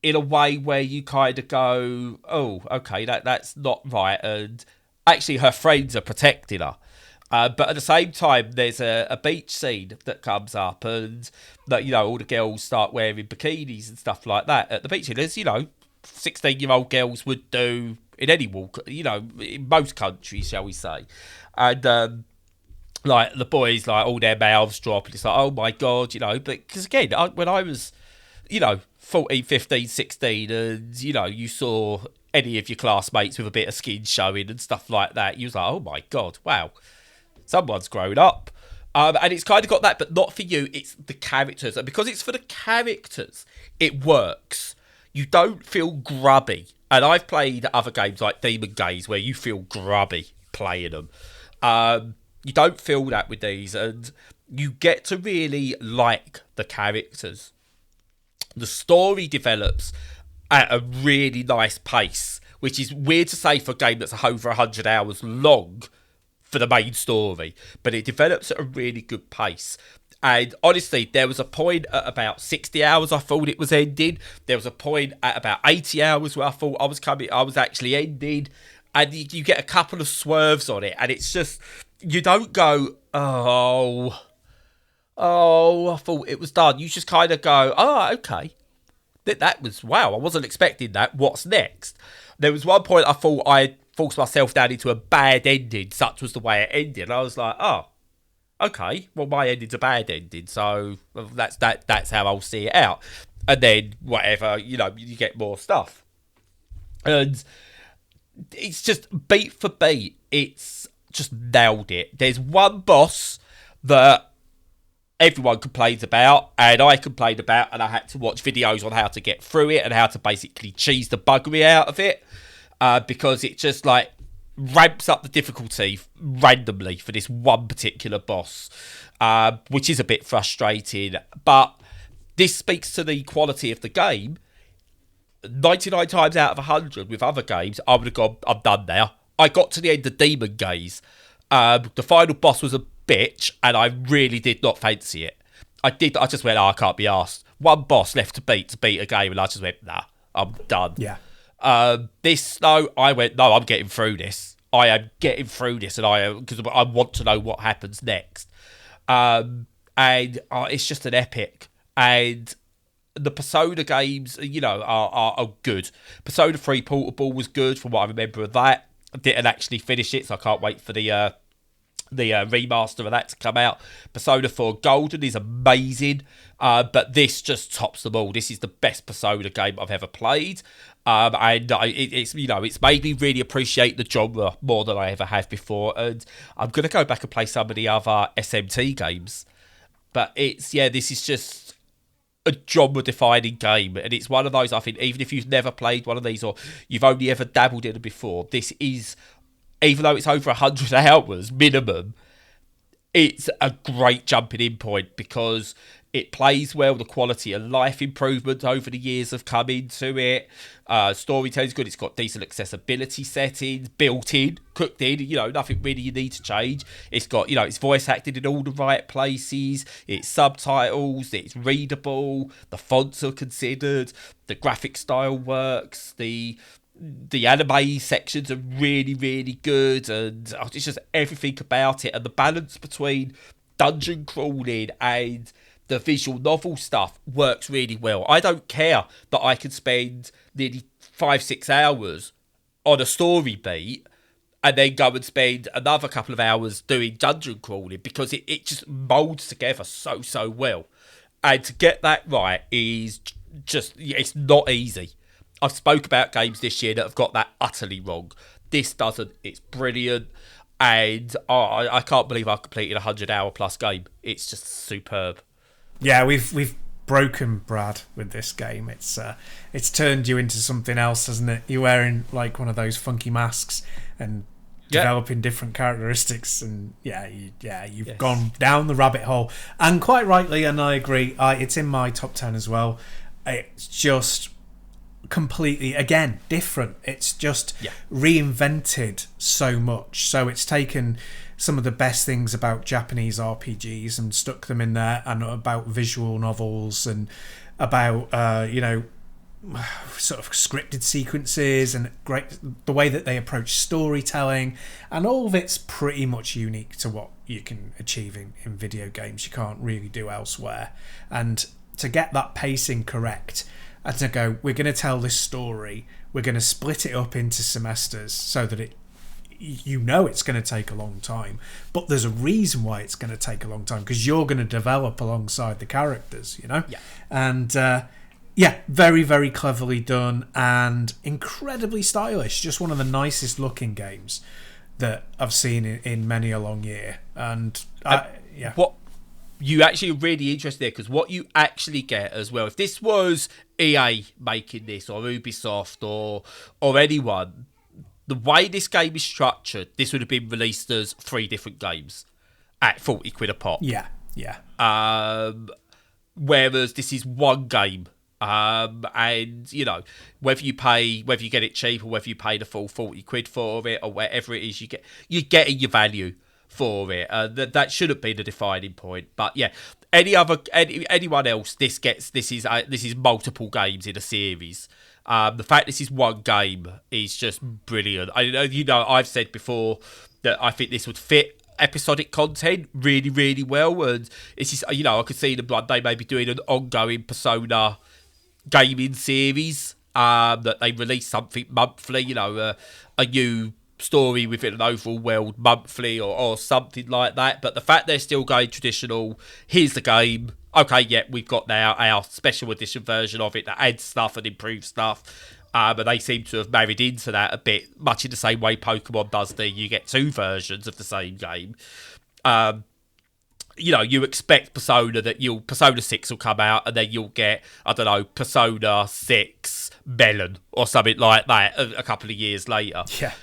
in a way where you kind of go, oh, okay, that's not right. And actually her friends are protecting her. But at the same time, there's a beach scene that comes up, and that, you know, all the girls start wearing bikinis and stuff like that at the beach. And as you know, 16-year-old girls would do in any walk, you know, in most countries, shall we say. And like the boys, like all their mouths drop, and it's like, oh my god, you know. But because again, when I was, you know, 14, 15, 16, and you know, you saw any of your classmates with a bit of skin showing and stuff like that, you was like, oh my god, wow. Someone's grown up. And it's kind of got that, but not for you. It's the characters. And because it's for the characters, it works. You don't feel grubby. And I've played other games like Demon Gaze where you feel grubby playing them. You don't feel that with these. And you get to really like the characters. The story develops at a really nice pace, which is weird to say for a game that's over 100 hours long for the main story, but it develops at a really good pace. And honestly, there was a point at about 60 hours I thought it was ending. There was a point at about 80 hours where I thought I was actually ending. And you get a couple of swerves on it, and it's just, you don't go, oh, I thought it was done. You just kind of go, oh, okay. That was, wow, I wasn't expecting that. What's next? There was one point I thought I forced myself down into a bad ending, such was the way it ended. And I was like, oh, okay, well, my ending's a bad ending, so that's how I'll see it out. And then, whatever, you know, you get more stuff. And it's just, beat for beat, it's just nailed it. There's one boss that everyone complains about, and I complained about, and I had to watch videos on how to get through it and how to basically cheese the buggery out of it. Because it just, like, ramps up the difficulty randomly for this one particular boss, which is a bit frustrating. But this speaks to the quality of the game. 99 times out of 100 with other games, I would have gone, I'm done now. I got to the end of Demon Gaze. The final boss was a bitch, and I really did not fancy it. I just went, oh, I can't be arsed. One boss left to beat a game, and I just went, nah, I'm done. Yeah. I went, no, I'm getting through this. I am getting through this, and because I want to know what happens next. It's just an epic. And the Persona games, you know, are good. Persona 3 Portable was good from what I remember of that. I didn't actually finish it, so I can't wait for the the remaster of that to come out. Persona 4 Golden is amazing, but this just tops them all. This is the best Persona game I've ever played, and it's made me really appreciate the genre more than I ever have before. And I'm gonna go back and play some of the other SMT games, but this is just a genre-defining game, and it's one of those, I think, even if you've never played one of these or you've only ever dabbled in it before, this is, even though it's over 100 hours minimum, it's a great jumping in point because it plays well. The quality of life improvements over the years have come into it. Storytelling's good. It's got decent accessibility settings built in, cooked in. Nothing really you need to change. It's got, it's voice acted in all the right places. It's subtitles. It's readable. The fonts are considered. The graphic style works. The anime sections are really, really good, and it's just everything about it. And the balance between dungeon crawling and the visual novel stuff works really well. I don't care that I can spend nearly 5-6 hours on a story beat and then go and spend another couple of hours doing dungeon crawling, because it just molds together so well. And to get that right is just, it's not easy. I've spoke about games this year that have got that utterly wrong. This doesn't. It's brilliant. And I can't believe I've completed a 100-hour plus game. It's just superb. Yeah, we've broken Brad with this game. It's turned you into something else, hasn't it? You're wearing like one of those funky masks and developing different characteristics, and you've gone down the rabbit hole. And quite rightly, and I agree, it's in my top 10 as well. It's just completely, again, different. It's just reinvented so much. So it's taken some of the best things about Japanese RPGs and stuck them in there, and about visual novels and about sort of scripted sequences and the way that they approach storytelling, and all of it's pretty much unique to what you can achieve in video games. You can't really do elsewhere. And to get that pacing correct, and to go, we're going to tell this story, we're going to split it up into semesters so that it's going to take a long time, but there's a reason why it's going to take a long time, because you're going to develop alongside the characters, and very, very cleverly done and incredibly stylish. Just one of the nicest looking games that I've seen in many a long year. And what you actually are really interested there, because what you actually get as well, if this was EA making this, or Ubisoft, or anyone, the way this game is structured, this would have been released as 3 different games at 40 quid a pop. Yeah. Whereas this is one game. And whether you get it cheap or whether you pay the full 40 quid for it or whatever it is, you're getting your value for it. That shouldn't be the defining point. But yeah, anyone else, this is multiple games in a series. The fact this is one game is just brilliant. I've said before that I think this would fit episodic content really, really well, and it's just, I could see them like they may be doing an ongoing Persona gaming series, that they release something monthly, a new story within an overall world monthly or something like that. But the fact they're still going traditional, here's the game, okay, we've got now our special edition version of it that adds stuff and improves stuff, and they seem to have married into that a bit, much in the same way Pokemon does. You get 2 versions of the same game. You expect Persona 6 will come out, and then you'll get, I don't know, Persona 6 Melon or something like that a couple of years later. Yeah.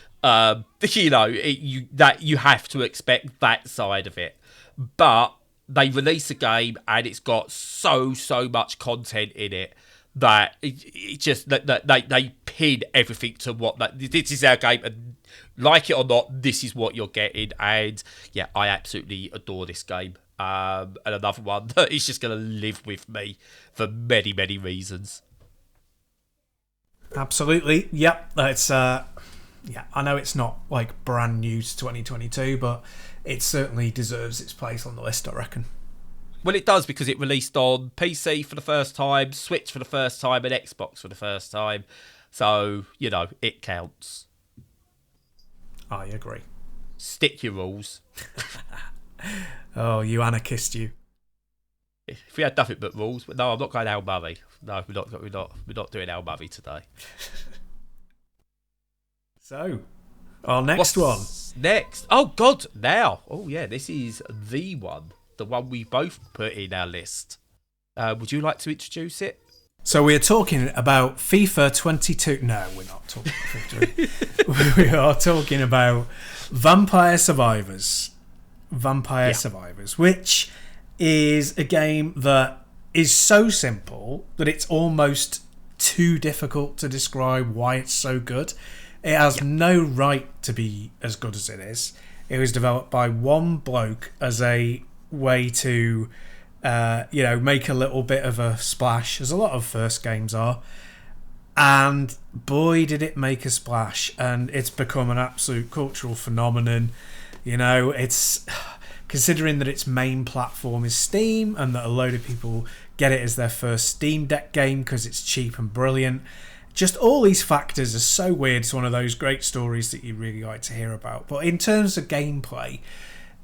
You have to expect that side of it. But they release a game and it's got so much content in it that it just that they pin everything to what this is our game, and like it or not, this is what you're getting. And I absolutely adore this game. And another one that is just going to live with me for many, many reasons. Absolutely. Yep. It's I know it's not like brand new to 2022, but it certainly deserves its place on the list, I reckon. Well, it does, because it released on PC for the first time, Switch for the first time, and Xbox for the first time. So, it counts. I agree. Stick your rules. Oh, you anarchist, you. If we had nothing but rules, but no, I'm not going Al Murray. No, we're not doing Al Murray today. So, our next one. Next. Oh God, now. Oh yeah, this is the one we both put in our list. Would you like to introduce it? So we're talking about FIFA 22. No, we're not talking about FIFA. We are talking about Vampire Survivors. Survivors, which is a game that is so simple that it's almost too difficult to describe why it's so good. It has no right to be as good as it is. It was developed by one bloke as a way to make a little bit of a splash, as a lot of first games are. And boy, did it make a splash. And it's become an absolute cultural phenomenon. It's considering that its main platform is Steam and that a load of people get it as their first Steam Deck game because it's cheap and brilliant. Just all these factors are so weird. It's one of those great stories that you really like to hear about. But in terms of gameplay,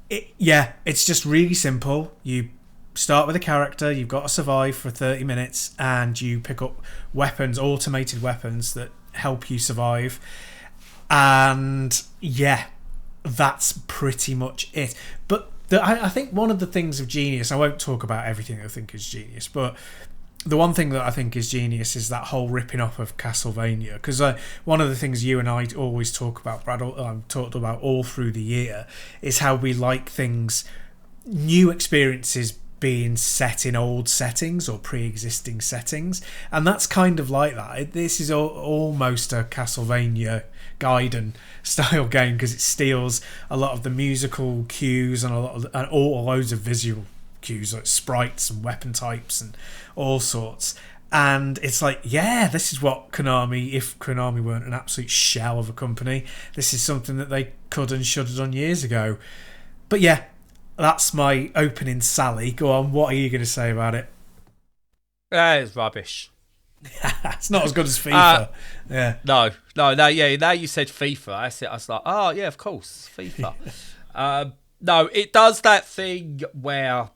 it's just really simple. You start with a character, you've got to survive for 30 minutes, and you pick up weapons, automated weapons that help you survive. And that's pretty much it. But I think one of the things of genius, I won't talk about everything I think is genius, but the one thing that I think is genius is that whole ripping off of Castlevania. Because one of the things you and I always talk about, Brad, I've talked about all through the year, is how we like things, new experiences being set in old settings or pre-existing settings. And that's kind of like that. This is almost a Castlevania Gaiden style game because it steals a lot of the musical cues and loads of visual cues like sprites and weapon types and all sorts. And it's like, this is what Konami, if Konami weren't an absolute shell of a company, this is something that they could and should have done years ago. But that's my opening sally. Go on, what are you going to say about it? It's rubbish. It's not as good as FIFA. No. Now you said FIFA. I was like, oh yeah, of course, FIFA. No, it does that thing where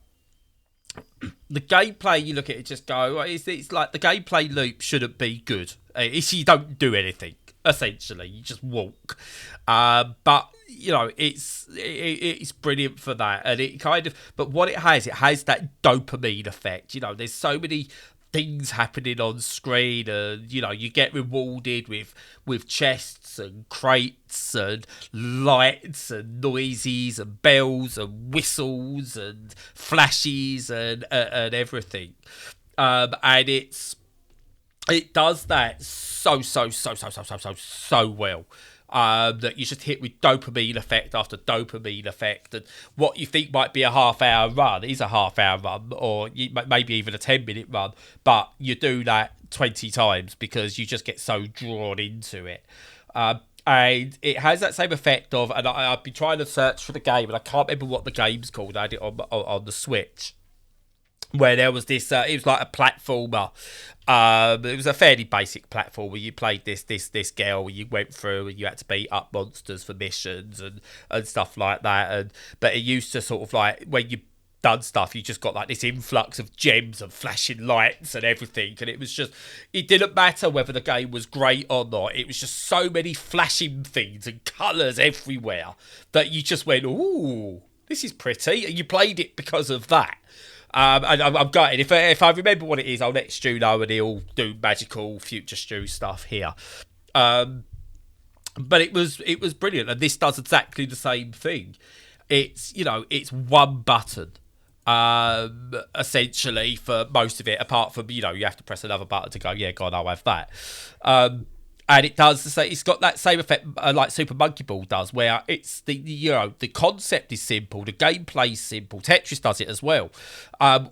the gameplay, you look at it, just go, it's like the gameplay loop shouldn't be good. You don't do anything, essentially. You just walk. But it's brilliant for that, and it kind of. But what it has that dopamine effect. There's so many things happening on screen, and you get rewarded with chests and crates and lights and noises and bells and whistles and flashes and everything. And it does that so well. That you just hit with dopamine effect after dopamine effect, and what you think might be a half-hour run is a half-hour run, or maybe even a 10-minute run, but you do that 20 times because you just get so drawn into it. And it has that same effect of, and I've been trying to search for the game, and I can't remember what the game's called. I had it on the Switch, where there was this, it was like a platformer. It was a fairly basic platform where you played this girl, you went through and you had to beat up monsters for missions and stuff like that. But it used to sort of like, when you done stuff, you just got like this influx of gems and flashing lights and everything. And it didn't matter whether the game was great or not. It was just so many flashing things and colours everywhere that you just went, ooh, this is pretty. And you played it because of that. And I'm gutted. If I remember what it is, I'll let Stu know and he'll do magical future Stu stuff here. But it was brilliant, and this does exactly the same thing. It's one button, essentially for most of it. Apart from you have to press another button to go. Yeah, God, I'll have that. And it does say it's got that same effect like Super Monkey Ball does, where it's the concept is simple, the gameplay is simple. Tetris does it as well,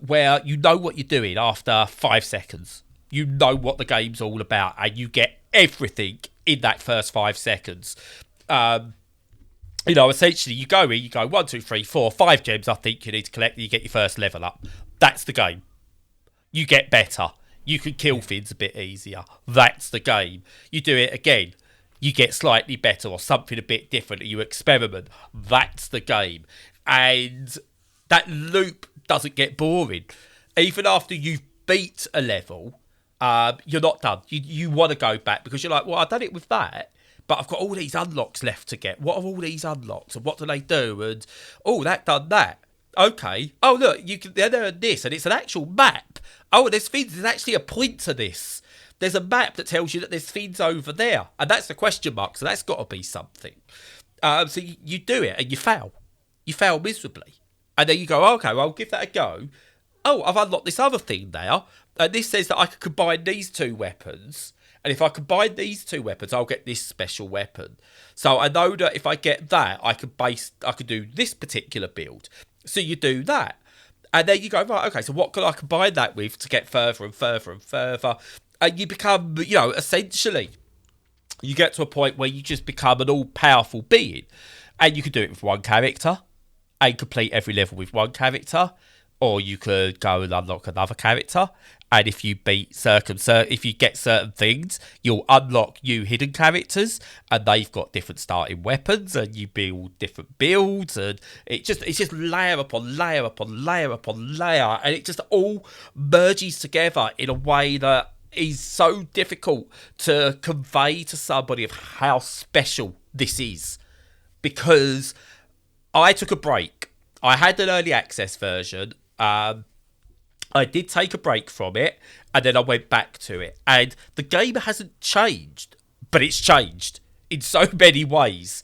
where you know what you're doing after 5 seconds. You know what the game's all about, and you get everything in that first 5 seconds. Essentially, you go in, you go 1, 2, 3, 4, 5 gems. I think you need to collect. You get your first level up. That's the game. You get better. You can kill things a bit easier. That's the game. You do it again. you get slightly better or something a bit different, or you experiment. That's the game. And that loop doesn't get boring. Even after you've beat a level, you're not done. You want to go back because you're like, well, I've done it with that, but I've got all these unlocks left to get. What are all these unlocks and what do they do? And, oh, that done that. Okay. Oh, look, you can they're this, and it's an actual map. Oh, there's things. There's actually a point to this. There's a map that tells you that there's things over there, and that's the question mark. So that's got to be something. So you do it and you fail. You fail miserably, and then you go, okay, well, I'll give that a go. Oh, I've unlocked this other thing now, and this says that I can combine these two weapons. And if I combine these two weapons, I'll get this special weapon. So I know that if I get that, I could do this particular build. So you do that. And then you go, right, okay, so what can I combine that with to get further and further and further? And you become, essentially, you get to a point where you just become an all-powerful being. And you can do it with one character and complete every level with one character. Or you could go and unlock another character. And if you if you get certain things, you'll unlock new hidden characters, and they've got different starting weapons, and you build different builds, and it's just layer upon layer upon layer upon layer, and it just all merges together in a way that is so difficult to convey to somebody of how special this is. Because I took a break. I had an early access version. I did take a break from it, and then I went back to it. And the game hasn't changed, but it's changed in so many ways.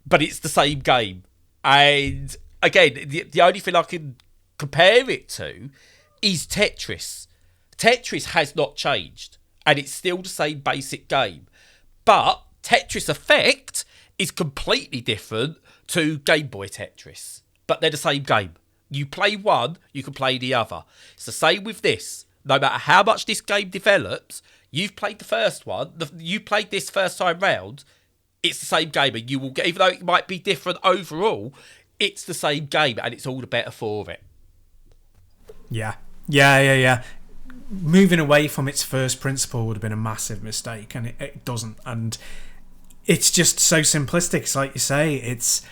But it's the same game. And again, the only thing I can compare it to is Tetris. Tetris has not changed, and it's still the same basic game. But Tetris Effect is completely different to Game Boy Tetris. But they're the same game. You play one, you can play the other. It's the same with this. No matter how much this game develops, you've played the first one, you played this first time round, it's the same game, and you will get, even though it might be different overall, it's the same game, and it's all the better for it. Yeah. Moving away from its first principle would have been a massive mistake, and it doesn't. And it's just so simplistic. It's like you say, it's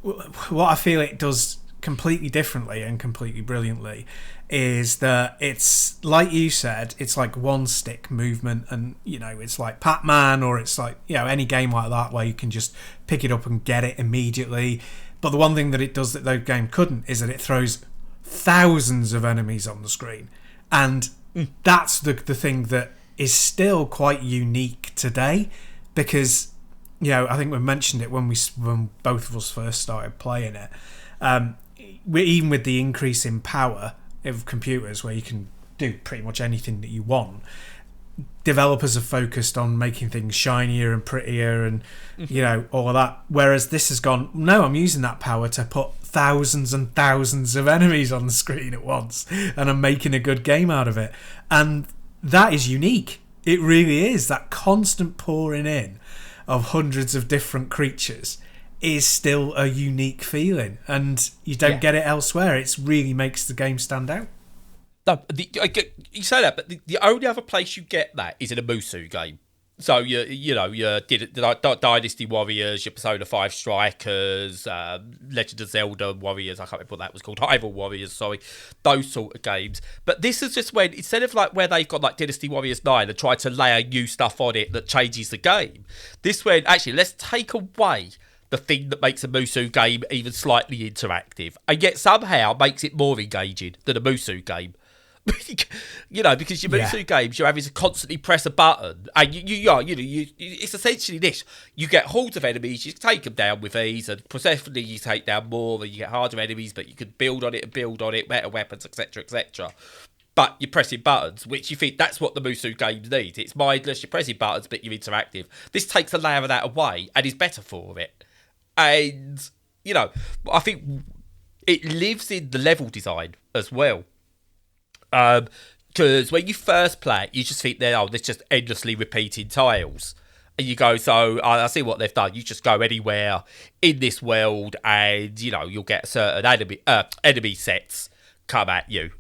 what I feel it does completely differently and completely brilliantly is that it's like you said, it's like one stick movement, and it's like Pac-Man, or it's like any game like that where you can just pick it up and get it immediately. But the one thing that it does that the game couldn't is that it throws thousands of enemies on the screen, and that's the thing that is still quite unique today, because I think we mentioned it when both of us first started playing it. Even with the increase in power of computers, where you can do pretty much anything that you want, developers have focused on making things shinier and prettier and all of that, whereas this has gone, no, I'm using that power to put thousands and thousands of enemies on the screen at once, and I'm making a good game out of it. And that is unique. It really is. That constant pouring in of hundreds of different creatures is still a unique feeling, and you don't get it elsewhere. It really makes the game stand out. No, you say that, but the only other place you get that is in a Musou game. So your Dynasty Warriors, your Persona 5 Strikers, Legend of Zelda Warriors, I can't remember what that was called, Rival Warriors, sorry, those sort of games. But this is just when, instead of like where they've got like Dynasty Warriors 9 and try to layer new stuff on it that changes the game, this when, actually, let's take away the thing that makes a Musou game even slightly interactive, and yet somehow makes it more engaging than a Musou game. Because your Musou games, you're having to constantly press a button, and it's essentially this: you get hordes of enemies, you take them down with ease, and progressively you take down more, and you get harder enemies, but you can build on it, better weapons, etc., etc. But you're pressing buttons, which you think that's what the Musou games need. It's mindless, you're pressing buttons, but you're interactive. This takes a layer of that away and is better for it. And, I think it lives in the level design as well. Because when you first play it, you just think, there's just endlessly repeating tiles. And you go, so I see what they've done. You just go anywhere in this world and, you'll get certain enemy sets come at you.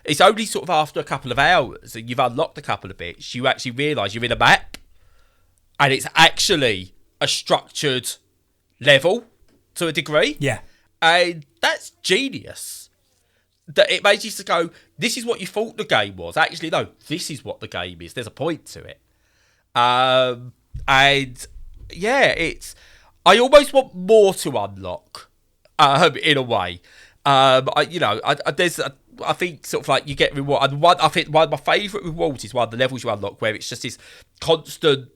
It's only sort of after a couple of hours and you've unlocked a couple of bits, you actually realise you're in a map. and it's actually a structured level to a degree. Yeah. And that's genius. That it makes you just go, this is what you thought the game was. Actually, no, this is what the game is. There's a point to it. And yeah, I almost want more to unlock, in a way. I think sort of like you get reward. And I think one of my favourite rewards is one of the levels you unlock where it's just this constant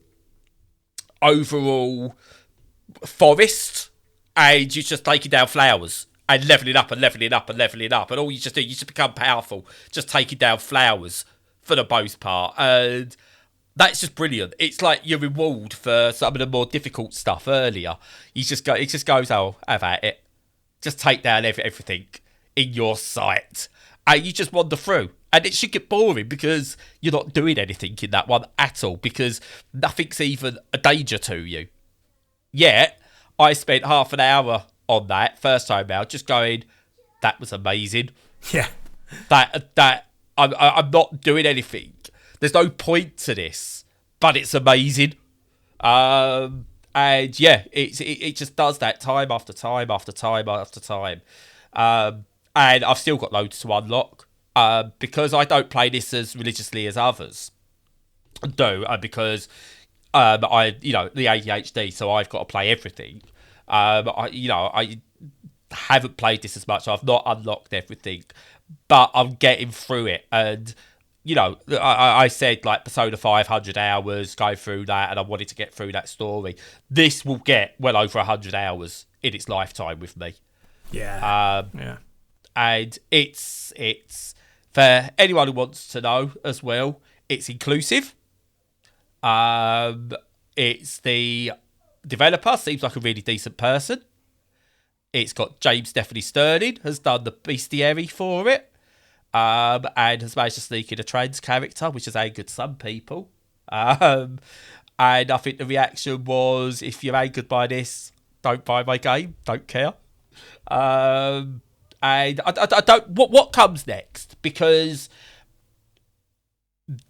overall forest, and you're just taking down flowers and leveling up and leveling up and leveling up, and all you just do, you just become powerful, just taking down flowers for the most part, and that's just brilliant. It's like your reward for some of the more difficult stuff earlier. It just goes, oh, have at it, just take down everything in your sight, and you just wander through. And it should get boring because you're not doing anything in that one at all, because nothing's even a danger to you. Yet, I spent half an hour on that first time out, just going, that was amazing. Yeah. I'm not doing anything. There's no point to this, but it's amazing. And yeah, it just does that time after time after time after time. And I've still got loads to unlock. Because I don't play this as religiously as others do, because the ADHD, so I've got to play everything. I haven't played this as much. I've not unlocked everything, but I'm getting through it. And I said like Persona 500 hours, go through that, and I wanted to get through that story. This will get well over 100 hours in its lifetime with me. Yeah. And it's for anyone who wants to know as well, it's inclusive. It's the developer, seems like a really decent person. It's got James Stephanie Sterling, has done the bestiary for it, and has managed to sneak in a trans character, which has angered some people. And I think the reaction was, if you're angered by this, don't buy my game, don't care. And I don't. What comes next? Because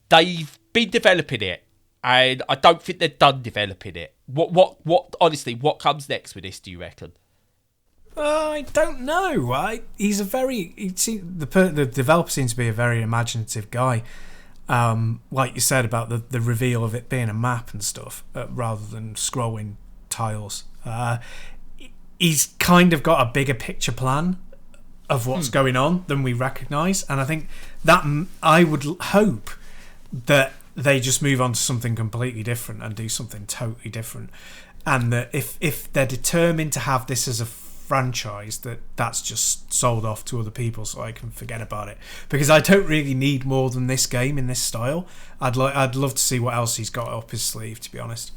they've been developing it, and I don't think they're done developing it. What? Honestly, what comes next with this? Do you reckon? I don't know. The developer seems to be a very imaginative guy. Like you said about the reveal of it being a map and stuff, rather than scrolling tiles. He's kind of got a bigger picture plan of what's going on than we recognise, and I think that I would hope that they just move on to something completely different and do something totally different, and that if they're determined to have this as a franchise, that's just sold off to other people so I can forget about it, because I don't really need more than this game in this style. I'd love to see what else he's got up his sleeve, to be honest.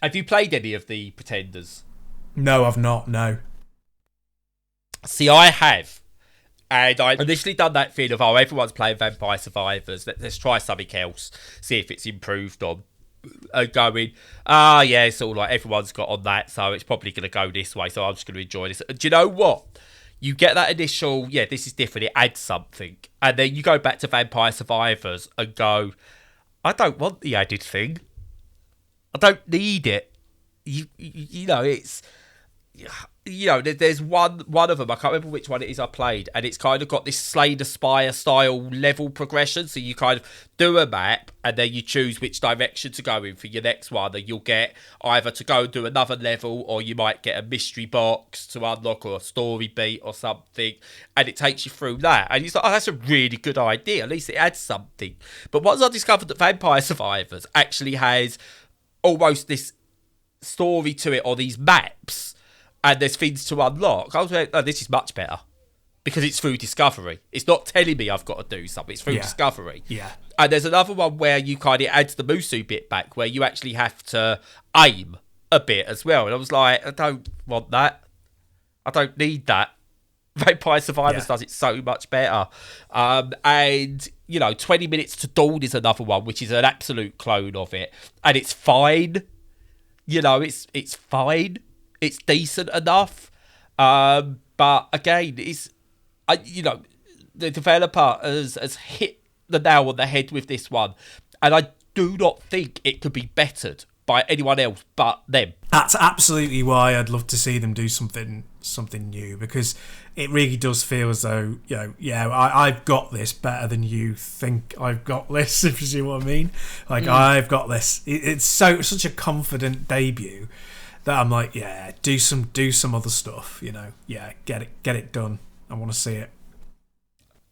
Have you played any of the Pretenders? No, I've not. No. See, I have. And I initially done that thing of, everyone's playing Vampire Survivors. Let's try something else. See if it's improved on. And going, yeah, it's all like everyone's got on that, so it's probably going to go this way, so I'm just going to enjoy this. Do you know what? You get that initial, yeah, this is different, it adds something. And then you go back to Vampire Survivors and go, I don't want the added thing. I don't need it. It's... there's one of them, I can't remember which one it is I played, and it's kind of got this Slay the Spire style level progression, so you kind of do a map and then you choose which direction to go in for your next one, and you'll get either to go and do another level, or you might get a mystery box to unlock, or a story beat or something, and it takes you through that, and you're like, that's a really good idea, at least it adds something. But once I discovered that Vampire Survivors actually has almost this story to it, or these maps, and there's things to unlock, I was like, oh, this is much better. Because it's through discovery. It's not telling me I've got to do something. It's through discovery. Yeah. And there's another one where you kind of adds the Musu bit back, where you actually have to aim a bit as well. And I was like, I don't want that. I don't need that. Vampire Survivors does it so much better. And 20 Minutes to Dawn is another one, which is an absolute clone of it. And it's fine. It's fine. It's decent enough, but again, the developer has hit the nail on the head with this one, and I do not think it could be bettered by anyone else but them. That's absolutely why I'd love to see them do something new, because it really does feel as though, I've got this better than you think I've got this, if you see what I mean. Like, I've got this. It's such a confident debut that I'm like, yeah, do some other stuff, get it done. I want to see it.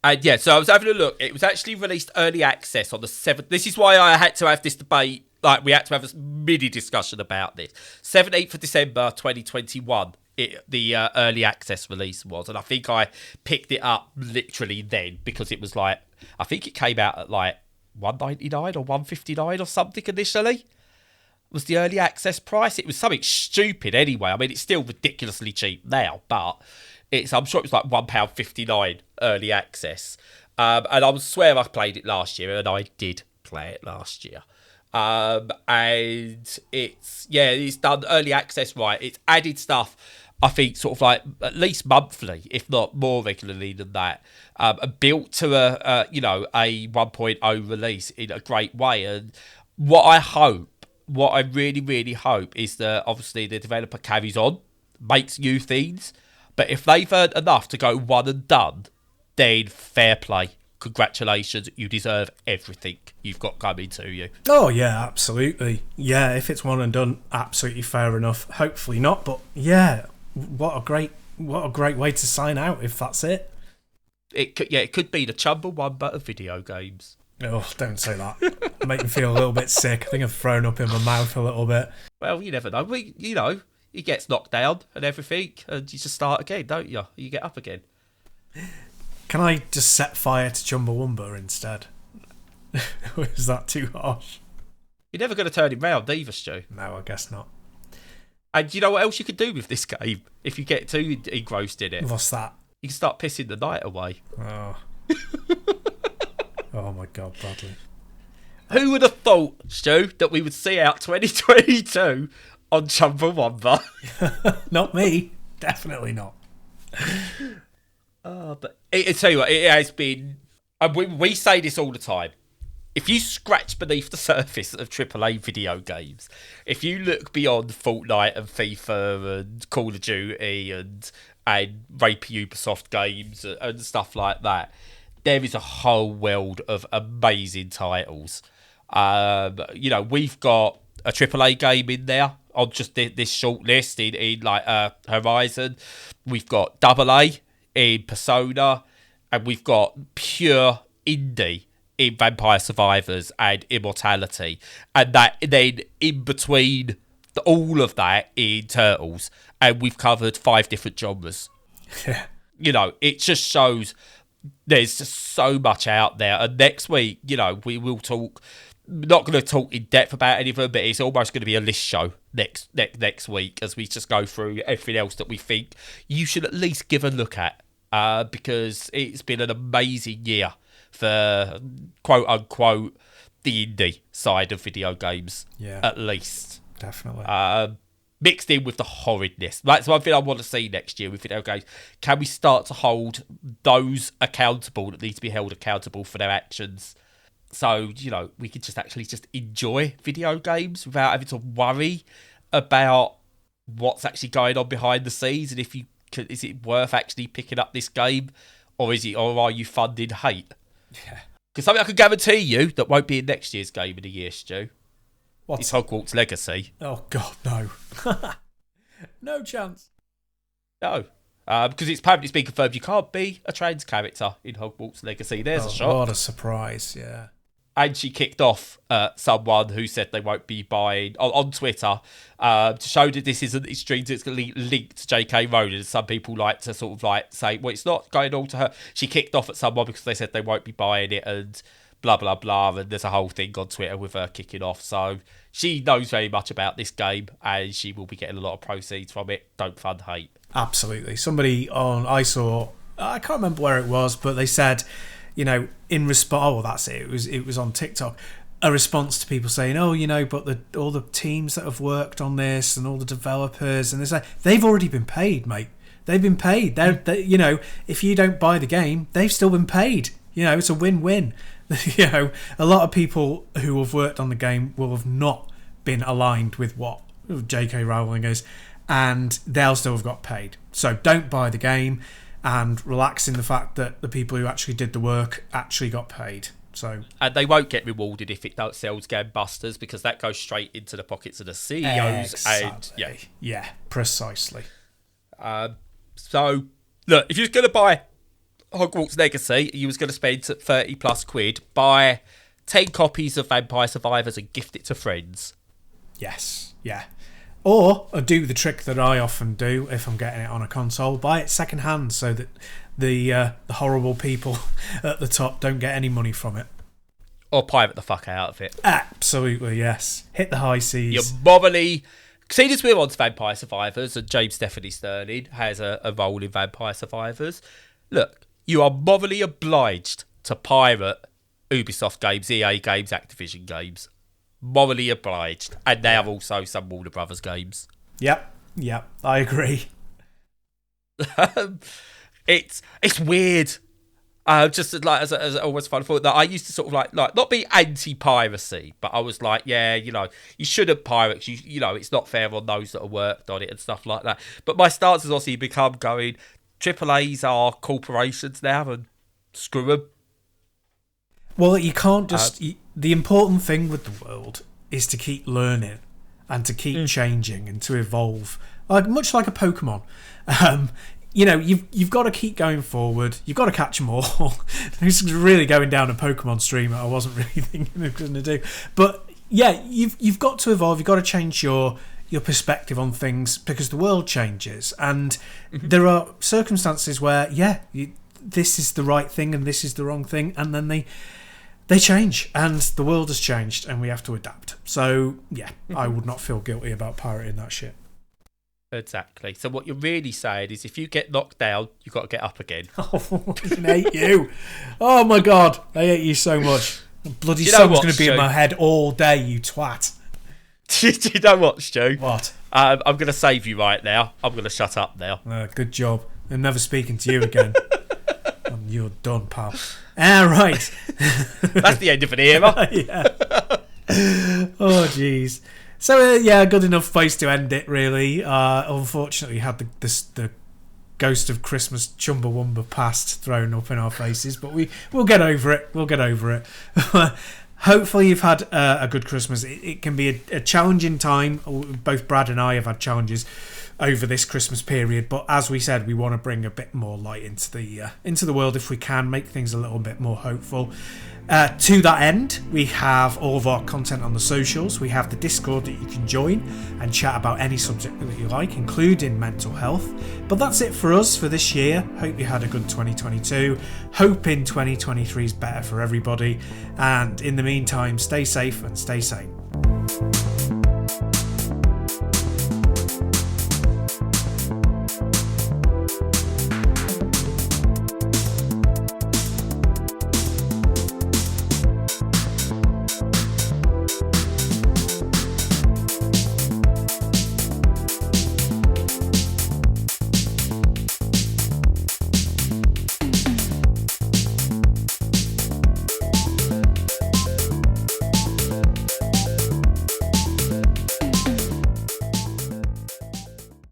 And so I was having a look. It was actually released early access on the 7th. This is why I had to have this debate. Like, we had to have a mini discussion about this. 17th of December 2021, the early access release was. And I think I picked it up literally then, because it was like, I think it came out at like $199 or $159 or something initially. Was the early access price. It was something stupid anyway. I mean, it's still ridiculously cheap now, but I'm sure it was like £1.59 early access. And I swear I played it last year, and I did play it last year. And it's done early access right. It's added stuff, I think, sort of like at least monthly, if not more regularly than that. And built to a 1.0 release in a great way. And what I really, really hope is that obviously the developer carries on, makes new things. But if they've earned enough to go one and done, then fair play. Congratulations, you deserve everything you've got coming to you. Oh yeah, absolutely. Yeah, if it's one and done, absolutely fair enough. Hopefully not, but yeah, what a great way to sign out if that's it. It could be the Chumble one, but of video games. Oh, don't say that. Make me feel a little bit sick. I think I've thrown up in my mouth a little bit. Well, you never know. He gets knocked down and everything, and you just start again, don't you? You get up again. Can I just set fire to Chumbawamba instead? Is that too harsh? You're never going to turn him round either, Stu. No, I guess not. And you know what else you could do with this game if you get too engrossed in it? What's that? You can start pissing the night away. Oh. Oh my God, Bradley. Who would have thought, Stu, that we would see out 2022 on Chumbawamba? Not me. Definitely not. But I tell you what, it has been. We say this all the time. If you scratch beneath the surface of AAA video games, if you look beyond Fortnite and FIFA and Call of Duty and rapey Ubisoft games and stuff like that, there is a whole world of amazing titles. We've got a AAA game in there on just this short list in Horizon. We've got AA in Persona, and we've got pure indie in Vampire Survivors and Immortality, and that then in between all of that in Turtles, and we've covered 5 different genres. It just shows there's just so much out there. And next week, we will talk. Not going to talk in depth about any of them, but it's almost going to be a list show next week as we just go through everything else that we think you should at least give a look at, because it's been an amazing year for quote unquote the indie side of video games. Yeah, at least definitely. Mixed in with the horridness. That's one thing I want to see next year with video games. Can we start to hold those accountable that need to be held accountable for their actions? So, we could just actually just enjoy video games without having to worry about what's actually going on behind the scenes, and is it worth actually picking up this game, or are you funding hate? Yeah. Because something I can guarantee you that won't be in next year's game of the year, Stu. What? It's Hogwarts Legacy. Oh God, no. No chance. No. Because it's apparently been confirmed you can't be a trans character in Hogwarts Legacy. There's a shot. What a surprise, yeah. And she kicked off someone who said they won't be buying on Twitter to show that this isn't intrinsically linked to J.K. Rowling. Some people like to sort of like say, well, it's not going all to her. She kicked off at someone because they said they won't be buying it and blah, blah, blah. And there's a whole thing on Twitter with her kicking off. So she knows very much about this game and she will be getting a lot of proceeds from it. Don't fund hate. Absolutely. I can't remember where it was, but they said, in response, oh, that's it. It was on TikTok. A response to people saying, but all the teams that have worked on this and all the developers, and they've already been paid, mate. They've been paid. If you don't buy the game, they've still been paid. It's a win-win. A lot of people who have worked on the game will have not been aligned with what J.K. Rowling is, and they'll still have got paid. So don't buy the game, and relax in the fact that the people who actually did the work actually got paid. So, and they won't get rewarded if it don't sells gangbusters, because that goes straight into the pockets of the CEOs. Exactly. And yeah, precisely. So look, if you're going to buy Hogwarts Legacy, you was going to spend 30 plus quid, buy 10 copies of Vampire Survivors and gift it to friends. Yes, yeah. Or do the trick that I often do if I'm getting it on a console, buy it second hand so that the horrible people at the top don't get any money from it. Or pirate the fuck out of it. Absolutely, yes. Hit the high seas. You're morally... Seeing as we're on to Vampire Survivors, and James Stephanie Sterling has a role in Vampire Survivors, look, you are morally obliged to pirate Ubisoft games, EA games, Activision games. Morally obliged. And they are also some Warner Brothers games. Yep, I agree. It's weird. Just like as always fun for that, I used to sort of like not be anti-piracy, but I was like, yeah, you shouldn't pirate. You know, it's not fair on those that have worked on it and stuff like that. But my stance has also become going, AAAs are corporations now, and screw them. Well, you can't just... the important thing with the world is to keep learning and to keep changing and to evolve, much like a Pokemon. You've got to keep going forward. You've got to catch them all. This is really going down a Pokemon stream I wasn't really thinking of going to do. But yeah, you've got to evolve. You've got to change your perspective on things because the world changes, and there are circumstances where this is the right thing and this is the wrong thing, and then they change, and the world has changed, and we have to adapt. So yeah, I would not feel guilty about pirating that shit. Exactly. So what you're really saying is, if you get knocked down, you've got to get up again. Oh, I hate you. Oh my god, I hate you so much. The bloody song's going to be in my head all day, you twat. Do you know what, Stu? What? I'm going to save you right now. I'm going to shut up now. Good job. I'm never speaking to you again. You're done, pal. Right. That's the end of an era. Yeah. Oh, jeez. So, good enough place to end it, really. Unfortunately, had the ghost of Christmas Chumbawamba past thrown up in our faces, but we'll get over it. We'll get over it. Hopefully you've had a good Christmas. It can be a challenging time. Both Brad and I have had challenges over this Christmas period, but as we said, we want to bring a bit more light into the world if we can, make things a little bit more hopeful. To that end, we have all of our content on the socials. We have the Discord that you can join and chat about any subject that you like, including mental health. But that's it for us for this year. Hope you had a good 2022. Hoping 2023 is better for everybody. And in the meantime, stay safe and stay sane.